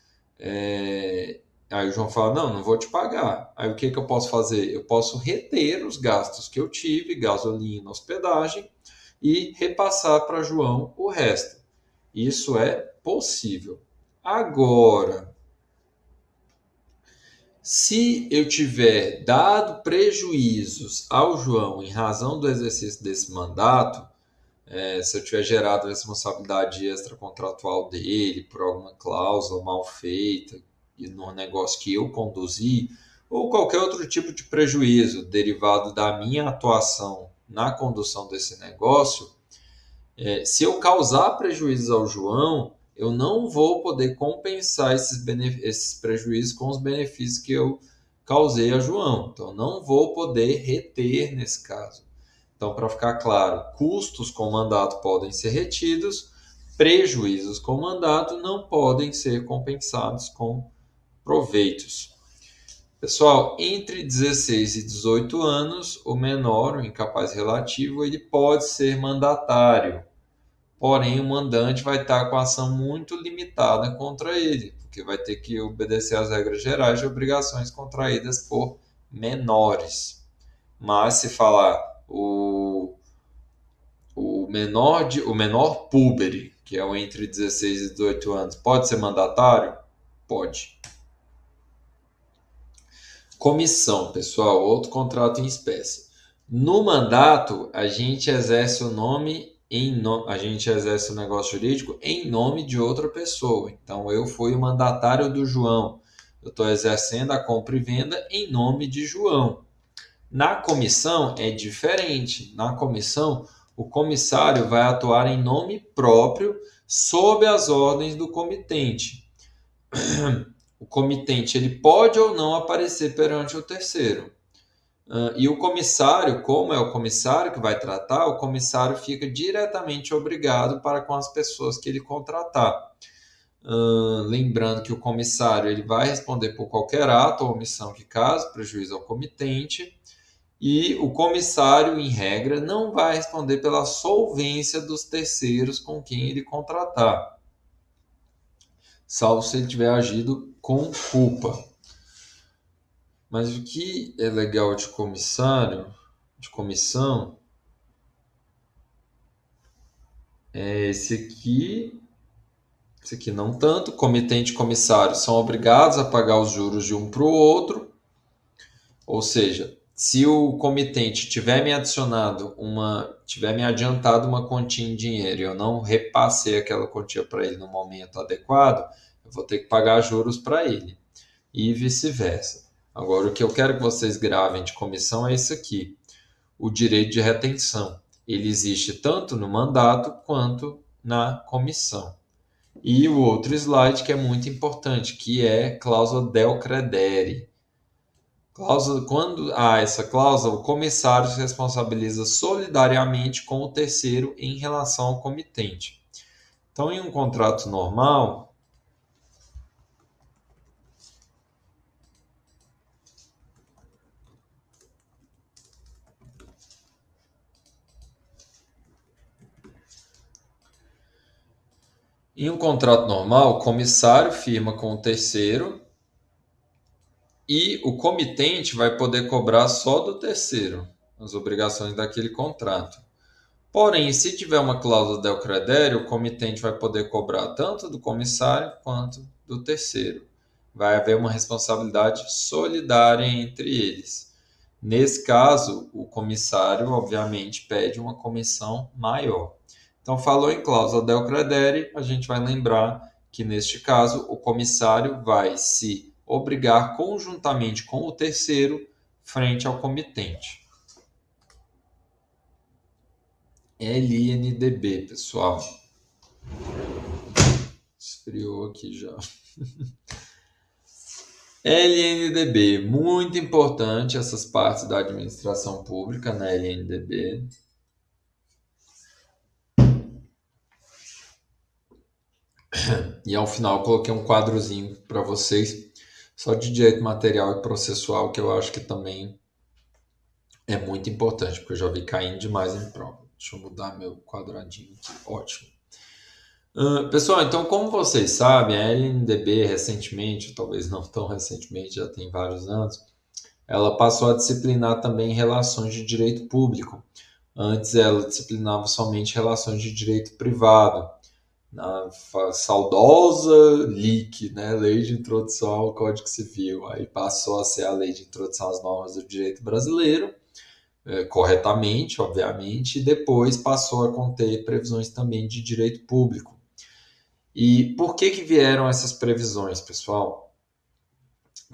Aí o João fala, não vou te pagar. Aí o que eu posso fazer? Eu posso reter os gastos que eu tive, gasolina, hospedagem, e repassar para João o resto. Isso é possível. Agora, se eu tiver dado prejuízos ao João em razão do exercício desse mandato, se eu tiver gerado responsabilidade extracontratual dele por alguma cláusula mal feita e no negócio que eu conduzi, ou qualquer outro tipo de prejuízo derivado da minha atuação na condução desse negócio, se eu causar prejuízos ao João, eu não vou poder compensar esses prejuízos com os benefícios que eu causei a João. Então, não vou poder reter nesse caso. Então, para ficar claro, custos com mandato podem ser retidos, prejuízos com mandato não podem ser compensados com proveitos. Pessoal, entre 16 e 18 anos, o menor, o incapaz relativo, ele pode ser mandatário. Porém, o mandante vai estar com a ação muito limitada contra ele, porque vai ter que obedecer às regras gerais de obrigações contraídas por menores. Mas se falar o menor púbere, que é o entre 16 e 18 anos, pode ser mandatário? Pode. Comissão, pessoal, outro contrato em espécie. No mandato, a gente exerce o nome a gente exerce o negócio jurídico em nome de outra pessoa. Então, eu fui o mandatário do João. Eu estou exercendo a compra e venda em nome de João. Na comissão é diferente. Na comissão, o comissário vai atuar em nome próprio sob as ordens do comitente. O comitente ele pode ou não aparecer perante o terceiro. E o comissário, como é o comissário que vai tratar, o comissário fica diretamente obrigado para com as pessoas que ele contratar. Lembrando que o comissário ele vai responder por qualquer ato ou omissão que cause prejuízo ao comitente, e o comissário, em regra, não vai responder pela solvência dos terceiros com quem ele contratar, salvo se ele tiver agido com culpa. Mas o que é legal de comissão, é esse aqui. Esse aqui não tanto. Comitente e comissário são obrigados a pagar os juros de um para o outro. Ou seja, se o comitente tiver me adiantado uma quantia em dinheiro e eu não repassei aquela quantia para ele no momento adequado, eu vou ter que pagar juros para ele. E vice-versa. Agora, o que eu quero que vocês gravem de comissão é isso aqui. O direito de retenção. Ele existe tanto no mandato quanto na comissão. E o outro slide que é muito importante, que é cláusula del credere. Quando há essa cláusula, o comissário se responsabiliza solidariamente com o terceiro em relação ao comitente. Então, em um contrato normal, o comissário firma com o terceiro e o comitente vai poder cobrar só do terceiro as obrigações daquele contrato. Porém, se tiver uma cláusula del credere, o comitente vai poder cobrar tanto do comissário quanto do terceiro. Vai haver uma responsabilidade solidária entre eles. Nesse caso, o comissário, obviamente, pede uma comissão maior. Então, falou em cláusula del credere, a gente vai lembrar que, neste caso, o comissário vai se obrigar conjuntamente com o terceiro frente ao comitente. LNDB, pessoal. Esfriou aqui já. LNDB, muito importante essas partes da administração pública na LNDB. E ao final eu coloquei um quadrozinho para vocês, só de direito material e processual, que eu acho que também é muito importante, porque eu já vi caindo demais em prova. Deixa eu mudar meu quadradinho aqui. Ótimo. Pessoal, então como vocês sabem, a LNDB recentemente, talvez não tão recentemente, já tem vários anos, ela passou a disciplinar também relações de direito público. Antes ela disciplinava somente relações de direito privado. Na saudosa LIC, né? Lei de Introdução ao Código Civil. Aí passou a ser a Lei de Introdução às Normas do Direito Brasileiro, corretamente, obviamente, e depois passou a conter previsões também de direito público. E por que vieram essas previsões, pessoal?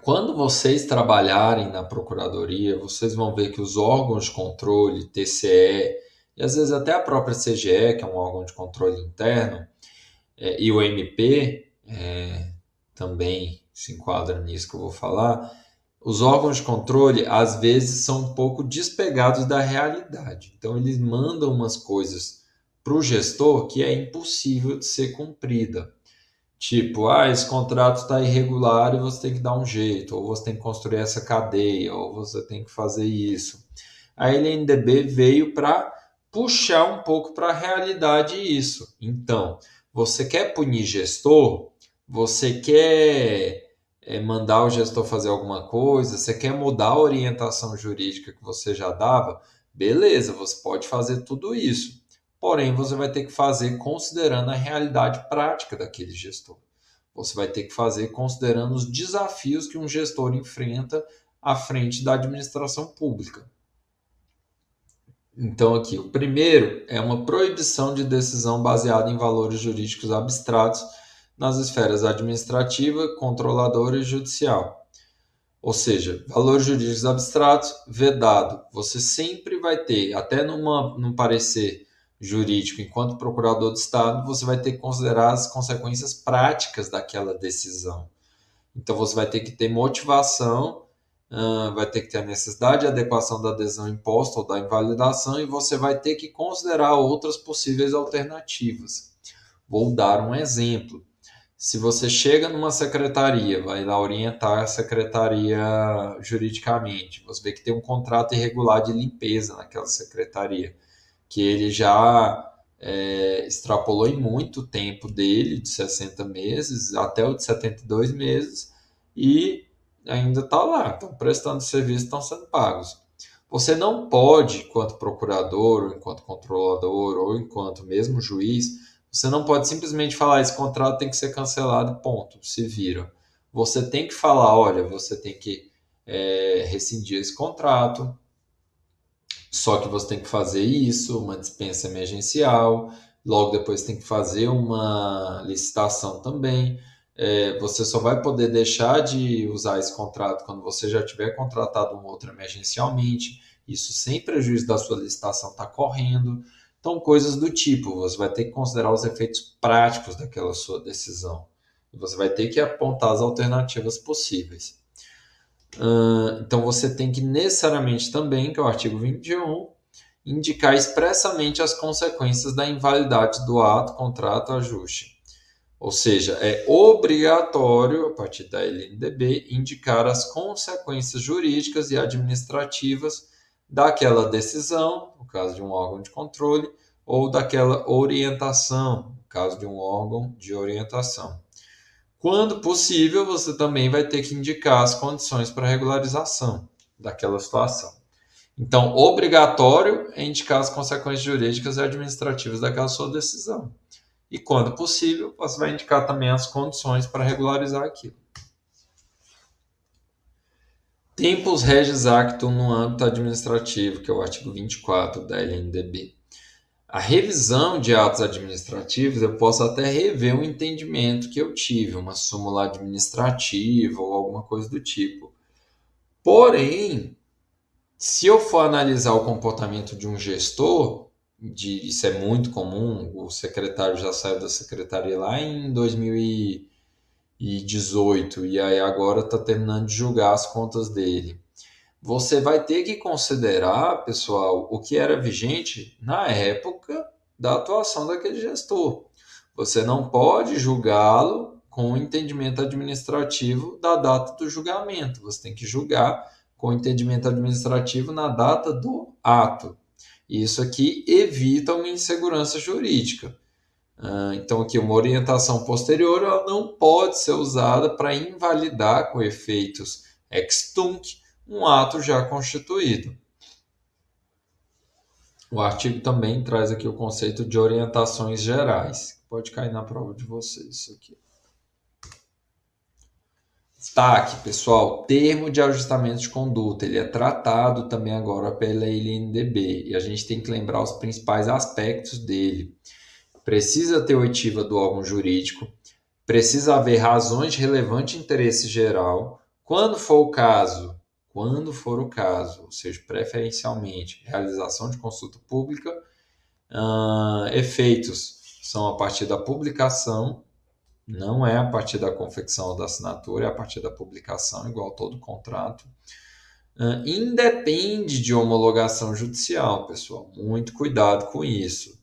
Quando vocês trabalharem na Procuradoria, vocês vão ver que os órgãos de controle, TCE, e às vezes até a própria CGE, que é um órgão de controle interno, e o MP também se enquadra nisso que eu vou falar, os órgãos de controle às vezes são um pouco despegados da realidade. Então eles mandam umas coisas para o gestor que é impossível de ser cumprida. Tipo, esse contrato está irregular e você tem que dar um jeito, ou você tem que construir essa cadeia, ou você tem que fazer isso. A LNDB veio para puxar um pouco para a realidade isso. Então, você quer punir gestor? Você quer mandar o gestor fazer alguma coisa? Você quer mudar a orientação jurídica que você já dava? Beleza, você pode fazer tudo isso. porém você vai ter que fazer considerando a realidade prática daquele gestor. Você vai ter que fazer considerando os desafios que um gestor enfrenta à frente da administração pública. Então, aqui, o primeiro é uma proibição de decisão baseada em valores jurídicos abstratos nas esferas administrativa, controladora e judicial. Ou seja, valores jurídicos abstratos, vedado. Você sempre vai ter, até num parecer jurídico, enquanto procurador do Estado, você vai ter que considerar as consequências práticas daquela decisão. Então, você vai ter que ter motivação, vai ter que ter a necessidade de adequação da adesão imposta ou da invalidação, e você vai ter que considerar outras possíveis alternativas. Vou dar um exemplo. Se você chega numa secretaria, vai lá orientar a secretaria juridicamente, você vê que tem um contrato irregular de limpeza naquela secretaria, que ele já extrapolou em muito tempo dele, de 60 meses até o de 72 meses, e ainda está lá, estão prestando serviço, estão sendo pagos. Você não pode, enquanto procurador, ou enquanto controlador, ou enquanto mesmo juiz, você não pode simplesmente falar, esse contrato tem que ser cancelado, ponto, se vira. Você tem que falar, olha, você tem que rescindir esse contrato, só que você tem que fazer isso, uma dispensa emergencial, logo depois tem que fazer uma licitação também. Você só vai poder deixar de usar esse contrato quando você já tiver contratado um outro emergencialmente, isso sem prejuízo da sua licitação está correndo. Então, coisas do tipo, você vai ter que considerar os efeitos práticos daquela sua decisão. Você vai ter que apontar as alternativas possíveis. Então, você tem que necessariamente também, que é o artigo 21, indicar expressamente as consequências da invalidade do ato, contrato, ajuste. Ou seja, é obrigatório, a partir da LNDB, indicar as consequências jurídicas e administrativas daquela decisão, no caso de um órgão de controle, ou daquela orientação, no caso de um órgão de orientação. Quando possível, você também vai ter que indicar as condições para regularização daquela situação. Então, obrigatório é indicar as consequências jurídicas e administrativas daquela sua decisão. E quando possível, você vai indicar também as condições para regularizar aquilo. Tempus regis actum no âmbito administrativo, que é o artigo 24 da LNDB. A revisão de atos administrativos, eu posso até rever um entendimento que eu tive, uma súmula administrativa ou alguma coisa do tipo. Porém, se eu for analisar o comportamento de um gestor, isso é muito comum, o secretário já saiu da secretaria lá em 2018 e aí agora está terminando de julgar as contas dele. Você vai ter que considerar, pessoal, o que era vigente na época da atuação daquele gestor. Você não pode julgá-lo com o entendimento administrativo da data do julgamento. Você tem que julgar com o entendimento administrativo na data do ato. Isso aqui evita uma insegurança jurídica. Então, aqui, uma orientação posterior ela não pode ser usada para invalidar com efeitos ex tunc um ato já constituído. O artigo também traz aqui o conceito de orientações gerais. Pode cair na prova de vocês isso aqui. Destaque, pessoal, termo de ajustamento de conduta. Ele é tratado também agora pela LNDB e a gente tem que lembrar os principais aspectos dele. Precisa ter oitiva do órgão jurídico, precisa haver razões de relevante interesse geral, quando for o caso, ou seja, preferencialmente, realização de consulta pública, efeitos são a partir da publicação, não é a partir da confecção ou da assinatura, é a partir da publicação, igual todo contrato. Independe de homologação judicial, pessoal, muito cuidado com isso.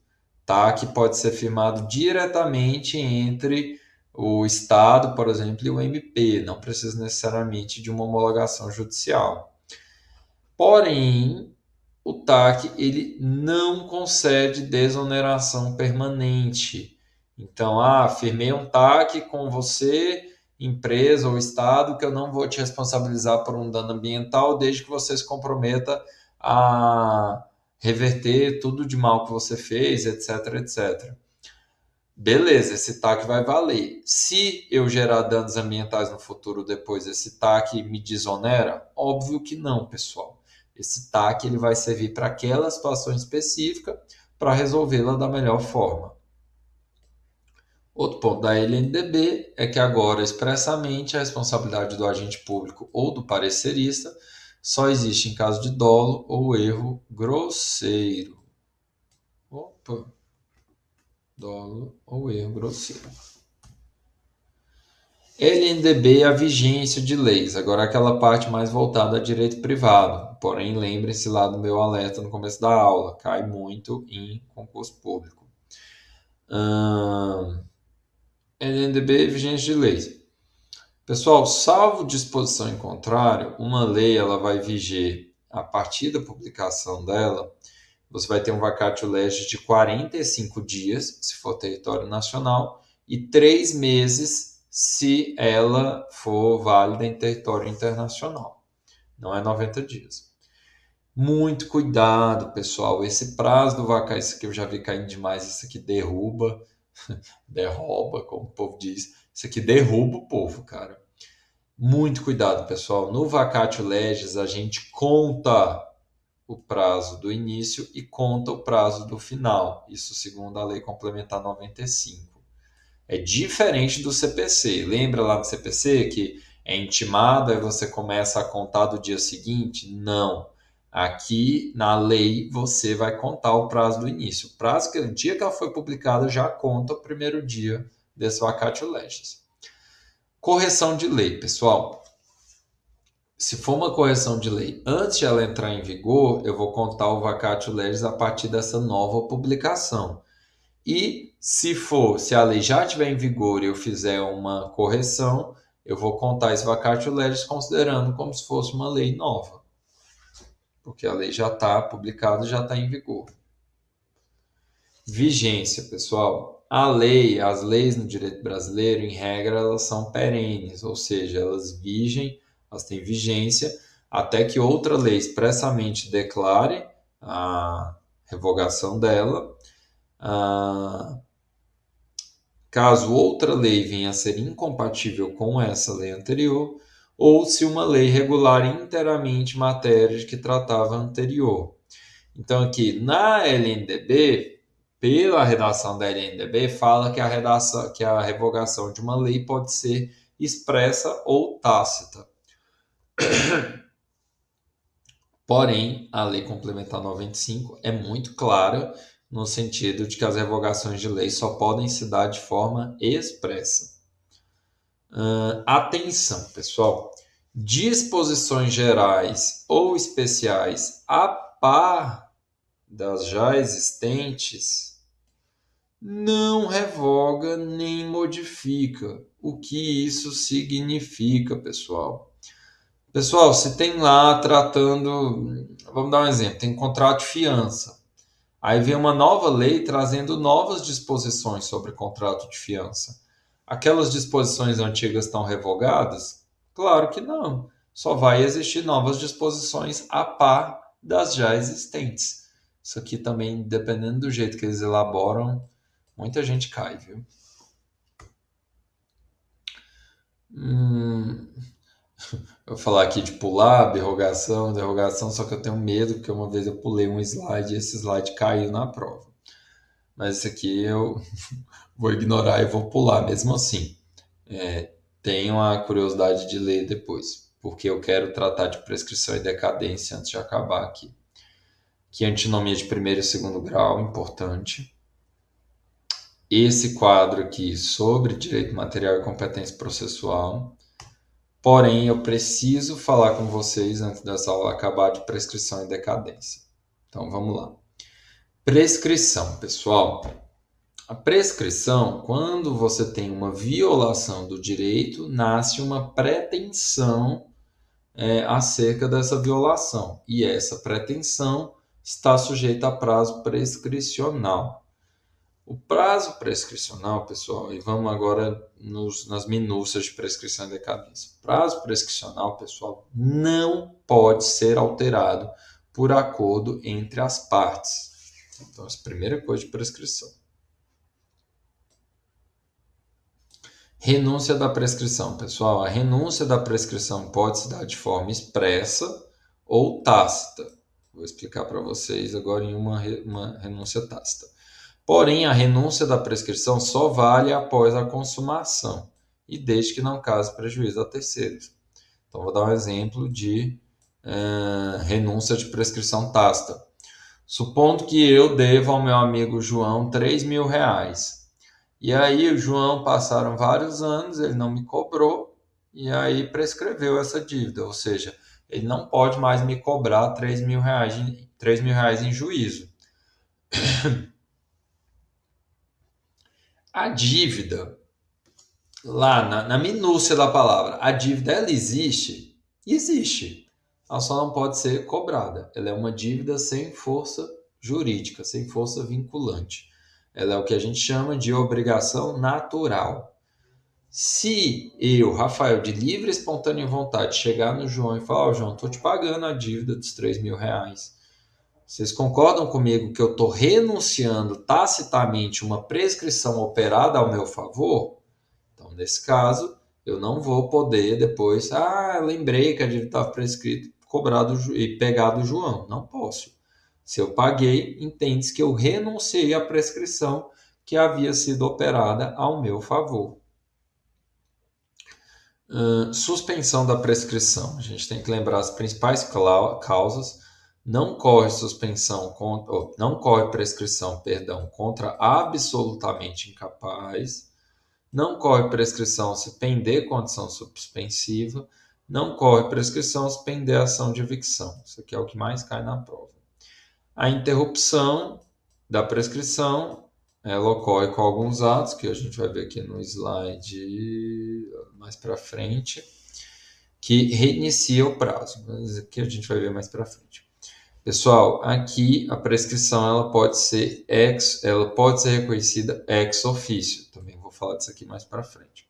Que pode ser firmado diretamente entre o Estado, por exemplo, e o MP, não precisa necessariamente de uma homologação judicial. Porém, o TAC ele não concede desoneração permanente. Então, firmei um TAC com você, empresa ou Estado, que eu não vou te responsabilizar por um dano ambiental, desde que você se comprometa a reverter tudo de mal que você fez, etc, etc. Beleza, esse TAC vai valer. Se eu gerar danos ambientais no futuro depois, esse TAC me desonera? Óbvio que não, pessoal. Esse TAC ele vai servir para aquela situação específica para resolvê-la da melhor forma. Outro ponto da LNDB é que agora, expressamente, a responsabilidade do agente público ou do parecerista só existe em caso de dolo ou erro grosseiro. Opa! Dolo ou erro grosseiro. LNDB é a vigência de leis, agora aquela parte mais voltada a direito privado. Porém, lembre-se lá do meu alerta no começo da aula, cai muito em concurso público. LNDB é vigência de leis. Pessoal, salvo disposição em contrário, uma lei ela vai viger a partir da publicação dela. Você vai ter um vacatio legis de 45 dias, se for território nacional, e 3 meses se ela for válida em território internacional. Não é 90 dias. Muito cuidado, pessoal. Esse prazo do vacatio, isso aqui eu já vi caindo demais, isso aqui derruba, como o povo diz. Isso aqui derruba o povo, cara. Muito cuidado, pessoal. No vacatio legis, a gente conta o prazo do início e conta o prazo do final. Isso segundo a Lei Complementar 95. É diferente do CPC. Lembra lá do CPC que é intimado e você começa a contar do dia seguinte? Não. Aqui na lei você vai contar o prazo do início. O prazo que o dia que ela foi publicada já conta o primeiro dia desse vacatio legis. Correção de lei, pessoal. Se for uma correção de lei antes de ela entrar em vigor, eu vou contar o vacatio legis a partir dessa nova publicação. E se a lei já estiver em vigor e eu fizer uma correção, eu vou contar esse vacatio legis considerando como se fosse uma lei nova. Porque a lei já está publicada, já está em vigor. Vigência, pessoal. As leis no direito brasileiro, em regra, elas são perenes, ou seja, elas têm vigência até que outra lei expressamente declare a revogação dela. Caso outra lei venha a ser incompatível com essa lei anterior, ou se uma lei regular inteiramente matérias que tratava anterior. Então, aqui na LNDB, pela redação da LNDB, fala que a revogação de uma lei pode ser expressa ou tácita. Porém, a Lei Complementar 95 é muito clara no sentido de que as revogações de lei só podem se dar de forma expressa. Atenção, pessoal! Disposições gerais ou especiais a par das já existentes não revoga nem modifica. O que isso significa, pessoal? Pessoal, se tem lá tratando, vamos dar um exemplo, tem contrato de fiança. Aí vem uma nova lei trazendo novas disposições sobre contrato de fiança. Aquelas disposições antigas estão revogadas? Claro que não. Só vai existir novas disposições a par das já existentes. Isso aqui também, dependendo do jeito que eles elaboram, muita gente cai, viu? Eu vou falar aqui de pular, derrogação, só que eu tenho medo, porque uma vez eu pulei um slide e esse slide caiu na prova. Mas isso aqui eu vou ignorar e vou pular mesmo assim. Tenho a curiosidade de ler depois, porque eu quero tratar de prescrição e decadência antes de acabar aqui. Que antinomia de primeiro e segundo grau, importante. Esse quadro aqui sobre direito material e competência processual. Porém, eu preciso falar com vocês, antes dessa aula acabar, de prescrição e decadência. Então, vamos lá. Prescrição, pessoal. A prescrição, quando você tem uma violação do direito, nasce uma pretensão acerca dessa violação. E essa pretensão está sujeita a prazo prescricional. O prazo prescricional, pessoal, e vamos agora nas minúcias de prescrição e decadência. O prazo prescricional, pessoal, não pode ser alterado por acordo entre as partes. Então, essa é a primeira coisa de prescrição. Renúncia da prescrição, pessoal. A renúncia da prescrição pode se dar de forma expressa ou tácita. Vou explicar para vocês agora em uma renúncia tácita. Porém, a renúncia da prescrição só vale após a consumação e desde que não cause prejuízo a terceiros. Então, vou dar um exemplo de renúncia de prescrição tácita. Supondo que eu devo ao meu amigo João R$3.000. E aí o João passaram vários anos, ele não me cobrou e aí prescreveu essa dívida. Ou seja, ele não pode mais me cobrar R$3.000 em juízo. A dívida, lá na minúcia da palavra, a dívida ela existe? Existe. Ela só não pode ser cobrada. Ela é uma dívida sem força jurídica, sem força vinculante. Ela é o que a gente chama de obrigação natural. Se eu, Rafael, de livre e espontânea vontade, chegar no João e falar, João, estou te pagando a dívida dos R$3.000. Vocês concordam comigo que eu estou renunciando tacitamente uma prescrição operada ao meu favor? Então, nesse caso, eu não vou poder depois, lembrei que a dívida estava prescrita, cobrado e pegado o João. Não posso. Se eu paguei, entende-se que eu renunciei à prescrição que havia sido operada ao meu favor. Suspensão da prescrição. A gente tem que lembrar as principais causas. Não corre prescrição, contra absolutamente incapaz. Não corre prescrição se pender condição suspensiva. Não corre prescrição se pender ação de evicção. Isso aqui é o que mais cai na prova. A interrupção da prescrição, ela ocorre com alguns atos, que a gente vai ver aqui no slide mais para frente, que reinicia o prazo. Mas aqui a gente vai ver mais para frente. Pessoal, aqui a prescrição ela pode ser reconhecida ex officio. Também vou falar disso aqui mais para frente.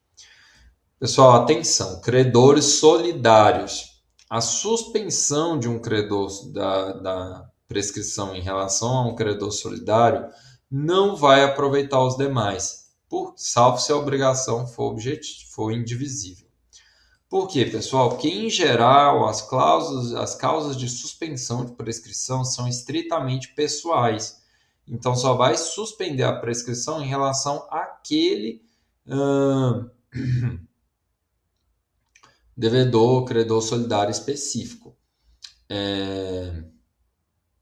Pessoal, atenção, credores solidários. A suspensão de um credor da prescrição em relação a um credor solidário não vai aproveitar os demais, salvo se a obrigação for indivisível. Por quê, pessoal? Porque, em geral, as causas de suspensão de prescrição são estritamente pessoais. Então, só vai suspender a prescrição em relação àquele devedor, credor solidário específico.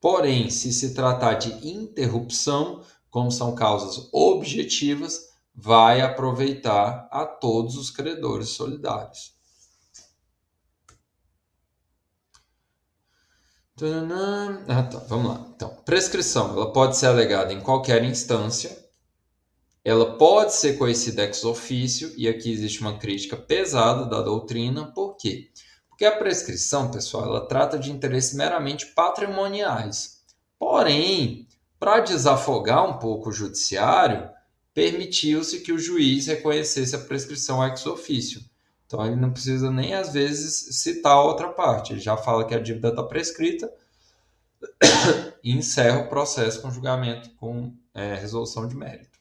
Porém, se tratar de interrupção, como são causas objetivas, vai aproveitar a todos os credores solidários. Vamos lá. Então, prescrição, ela pode ser alegada em qualquer instância, ela pode ser conhecida ex officio, e aqui existe uma crítica pesada da doutrina. Por quê? Porque a prescrição, pessoal, ela trata de interesses meramente patrimoniais. Porém, para desafogar um pouco o judiciário, permitiu-se que o juiz reconhecesse a prescrição ex officio. Então, ele não precisa nem, às vezes, citar a outra parte. Ele já fala que a dívida está prescrita e encerra o processo com julgamento com resolução de mérito.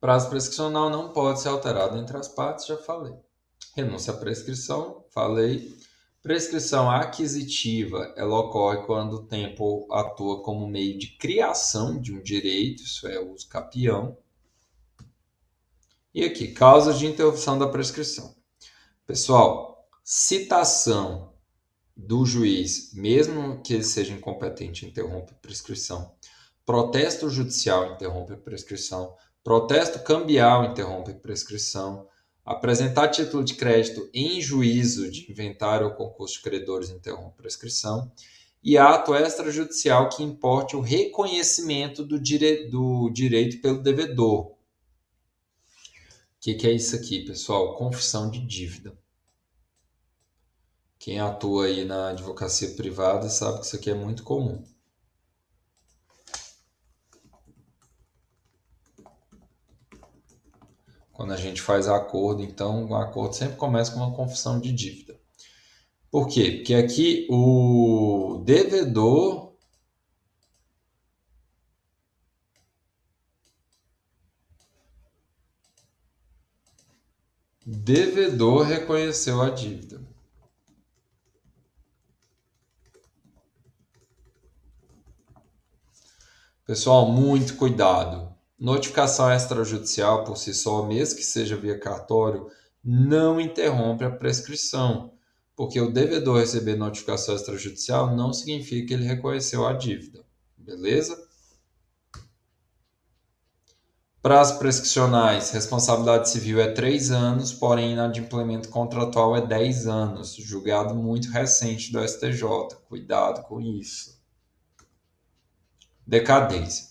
Prazo prescricional não pode ser alterado entre as partes, já falei. Renúncia à prescrição, falei. Prescrição aquisitiva, ela ocorre quando o tempo atua como meio de criação de um direito, isso é o uso capião. E aqui, causas de interrupção da prescrição. Pessoal, citação do juiz, mesmo que ele seja incompetente, interrompe a prescrição. Protesto judicial interrompe a prescrição. Protesto cambial interrompe a prescrição. Apresentar título de crédito em juízo de inventário ou concurso de credores interrompe a prescrição. E ato extrajudicial que importe o reconhecimento do direito pelo devedor. O que é isso aqui, pessoal? Confissão de dívida. Quem atua aí na advocacia privada sabe que isso aqui é muito comum. Quando a gente faz acordo, então, o acordo sempre começa com uma confissão de dívida. Por quê? Porque aqui o devedor reconheceu a dívida. Pessoal, muito cuidado. Notificação extrajudicial por si só, mesmo que seja via cartório, não interrompe a prescrição, porque o devedor receber notificação extrajudicial não significa que ele reconheceu a dívida. Beleza? Prazos prescricionais, responsabilidade civil é 3 anos, porém inadimplemento contratual é 10 anos. Julgado muito recente do STJ. Cuidado com isso. Decadência.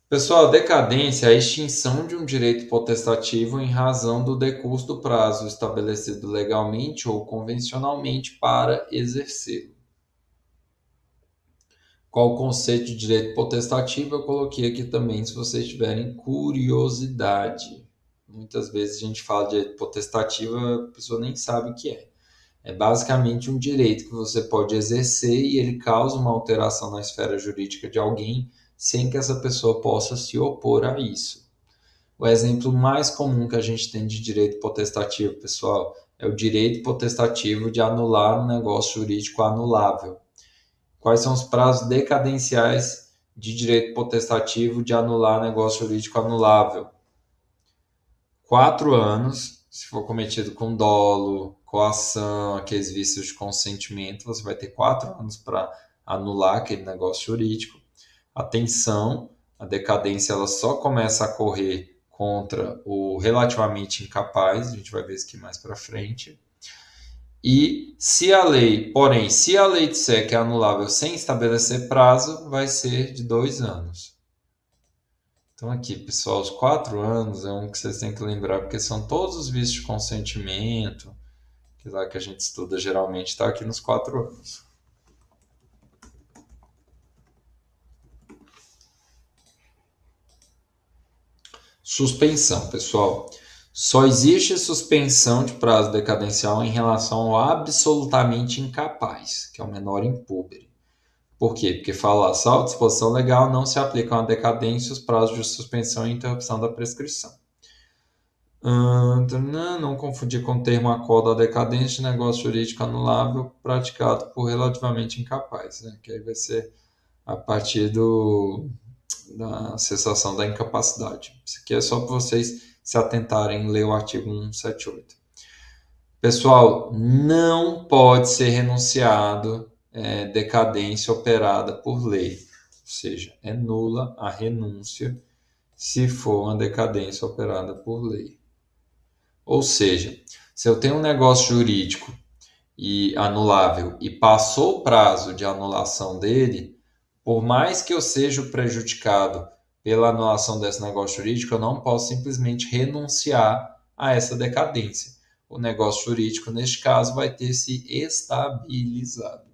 Pessoal, decadência é a extinção de um direito potestativo em razão do decurso do prazo estabelecido legalmente ou convencionalmente para exercê-lo. Qual o conceito de direito potestativo? Eu coloquei aqui também, se vocês tiverem curiosidade. Muitas vezes a gente fala de direito potestativo, a pessoa nem sabe o que é. É basicamente um direito que você pode exercer e ele causa uma alteração na esfera jurídica de alguém sem que essa pessoa possa se opor a isso. O exemplo mais comum que a gente tem de direito potestativo, pessoal, é o direito potestativo de anular um negócio jurídico anulável. Quais são os prazos decadenciais de direito potestativo de anular negócio jurídico anulável? 4 anos, se for cometido com dolo, coação, aqueles vícios de consentimento, você vai ter 4 anos para anular aquele negócio jurídico. Atenção, a decadência ela só começa a correr contra o relativamente incapaz, a gente vai ver isso aqui mais para frente. E se a lei disser que é anulável sem estabelecer prazo, vai ser de 2 anos. Então aqui, pessoal, os 4 anos é um que vocês têm que lembrar, porque são todos os vícios de consentimento, que lá que a gente estuda geralmente está aqui nos 4 anos. Suspensão, pessoal. Só existe suspensão de prazo decadencial em relação ao absolutamente incapaz, que é o menor impúbere. Por quê? Porque fala, salvo disposição legal, não se aplicam à decadência os prazos de suspensão e interrupção da prescrição. Não confundir com o termo acordo da decadência de negócio jurídico anulável praticado por relativamente incapaz, né? Que aí vai ser a partir da cessação da incapacidade. Isso aqui é só para vocês se atentarem em ler o artigo 178. Pessoal, não pode ser renunciado decadência operada por lei, ou seja, é nula a renúncia se for uma decadência operada por lei. Ou seja, se eu tenho um negócio jurídico e anulável e passou o prazo de anulação dele, por mais que eu seja prejudicado pela anulação desse negócio jurídico, eu não posso simplesmente renunciar a essa decadência. O negócio jurídico, neste caso, vai ter se estabilizado.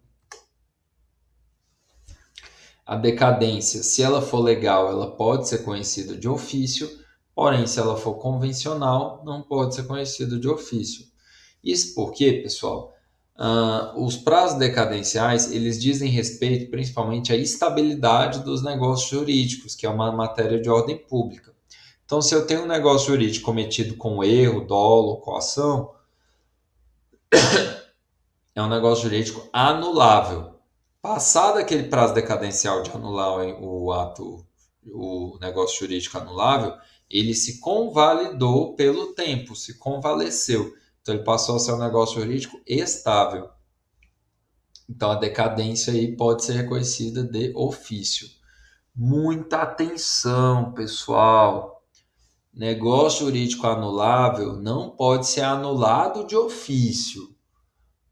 A decadência, se ela for legal, ela pode ser conhecida de ofício, porém, se ela for convencional, não pode ser conhecida de ofício. Isso porque, pessoal, os prazos decadenciais, eles dizem respeito principalmente à estabilidade dos negócios jurídicos, que é uma matéria de ordem pública. Então, se eu tenho um negócio jurídico cometido com erro, dolo, coação, é um negócio jurídico anulável. Passado aquele prazo decadencial de anular o negócio jurídico anulável, ele se convalidou pelo tempo, se convaleceu. Então, ele passou a ser um negócio jurídico estável. Então, a decadência aí pode ser reconhecida de ofício. Muita atenção, pessoal. Negócio jurídico anulável não pode ser anulado de ofício.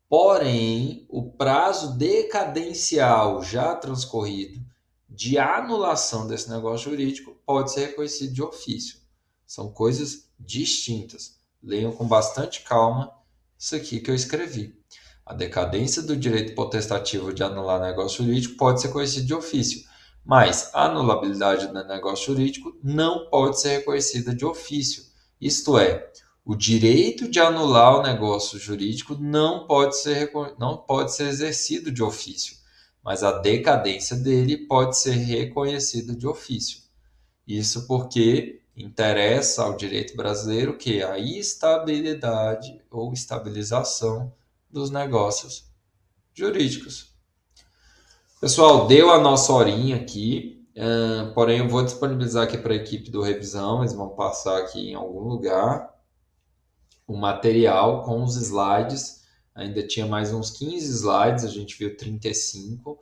Porém, o prazo decadencial já transcorrido de anulação desse negócio jurídico pode ser reconhecido de ofício. São coisas distintas. Leiam com bastante calma isso aqui que eu escrevi. A decadência do direito potestativo de anular negócio jurídico pode ser conhecida de ofício, mas a anulabilidade do negócio jurídico não pode ser reconhecida de ofício. Isto é, O direito de anular o negócio jurídico não pode ser exercido de ofício, mas a decadência dele pode ser reconhecida de ofício. Isso porque interessa ao direito brasileiro que a estabilidade ou estabilização dos negócios jurídicos. Pessoal, deu a nossa horinha aqui, porém eu vou disponibilizar aqui para a equipe do Revisão, eles vão passar aqui em algum lugar o material com os slides. Ainda tinha mais uns 15 slides, a gente viu 35.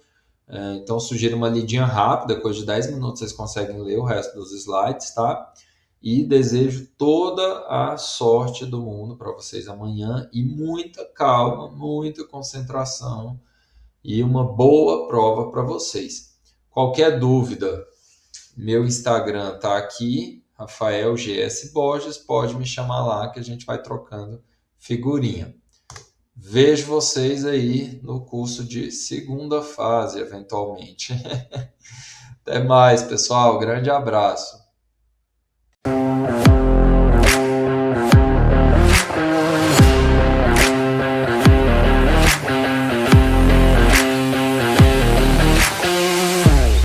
Então, sugiro uma lidinha rápida, coisa de 10 minutos vocês conseguem ler o resto dos slides, tá? E desejo toda a sorte do mundo para vocês amanhã e muita calma, muita concentração e uma boa prova para vocês. Qualquer dúvida, meu Instagram tá aqui, Rafael GS Borges, pode me chamar lá que a gente vai trocando figurinha. Vejo vocês aí no curso de segunda fase, eventualmente. Até mais, pessoal. Grande abraço.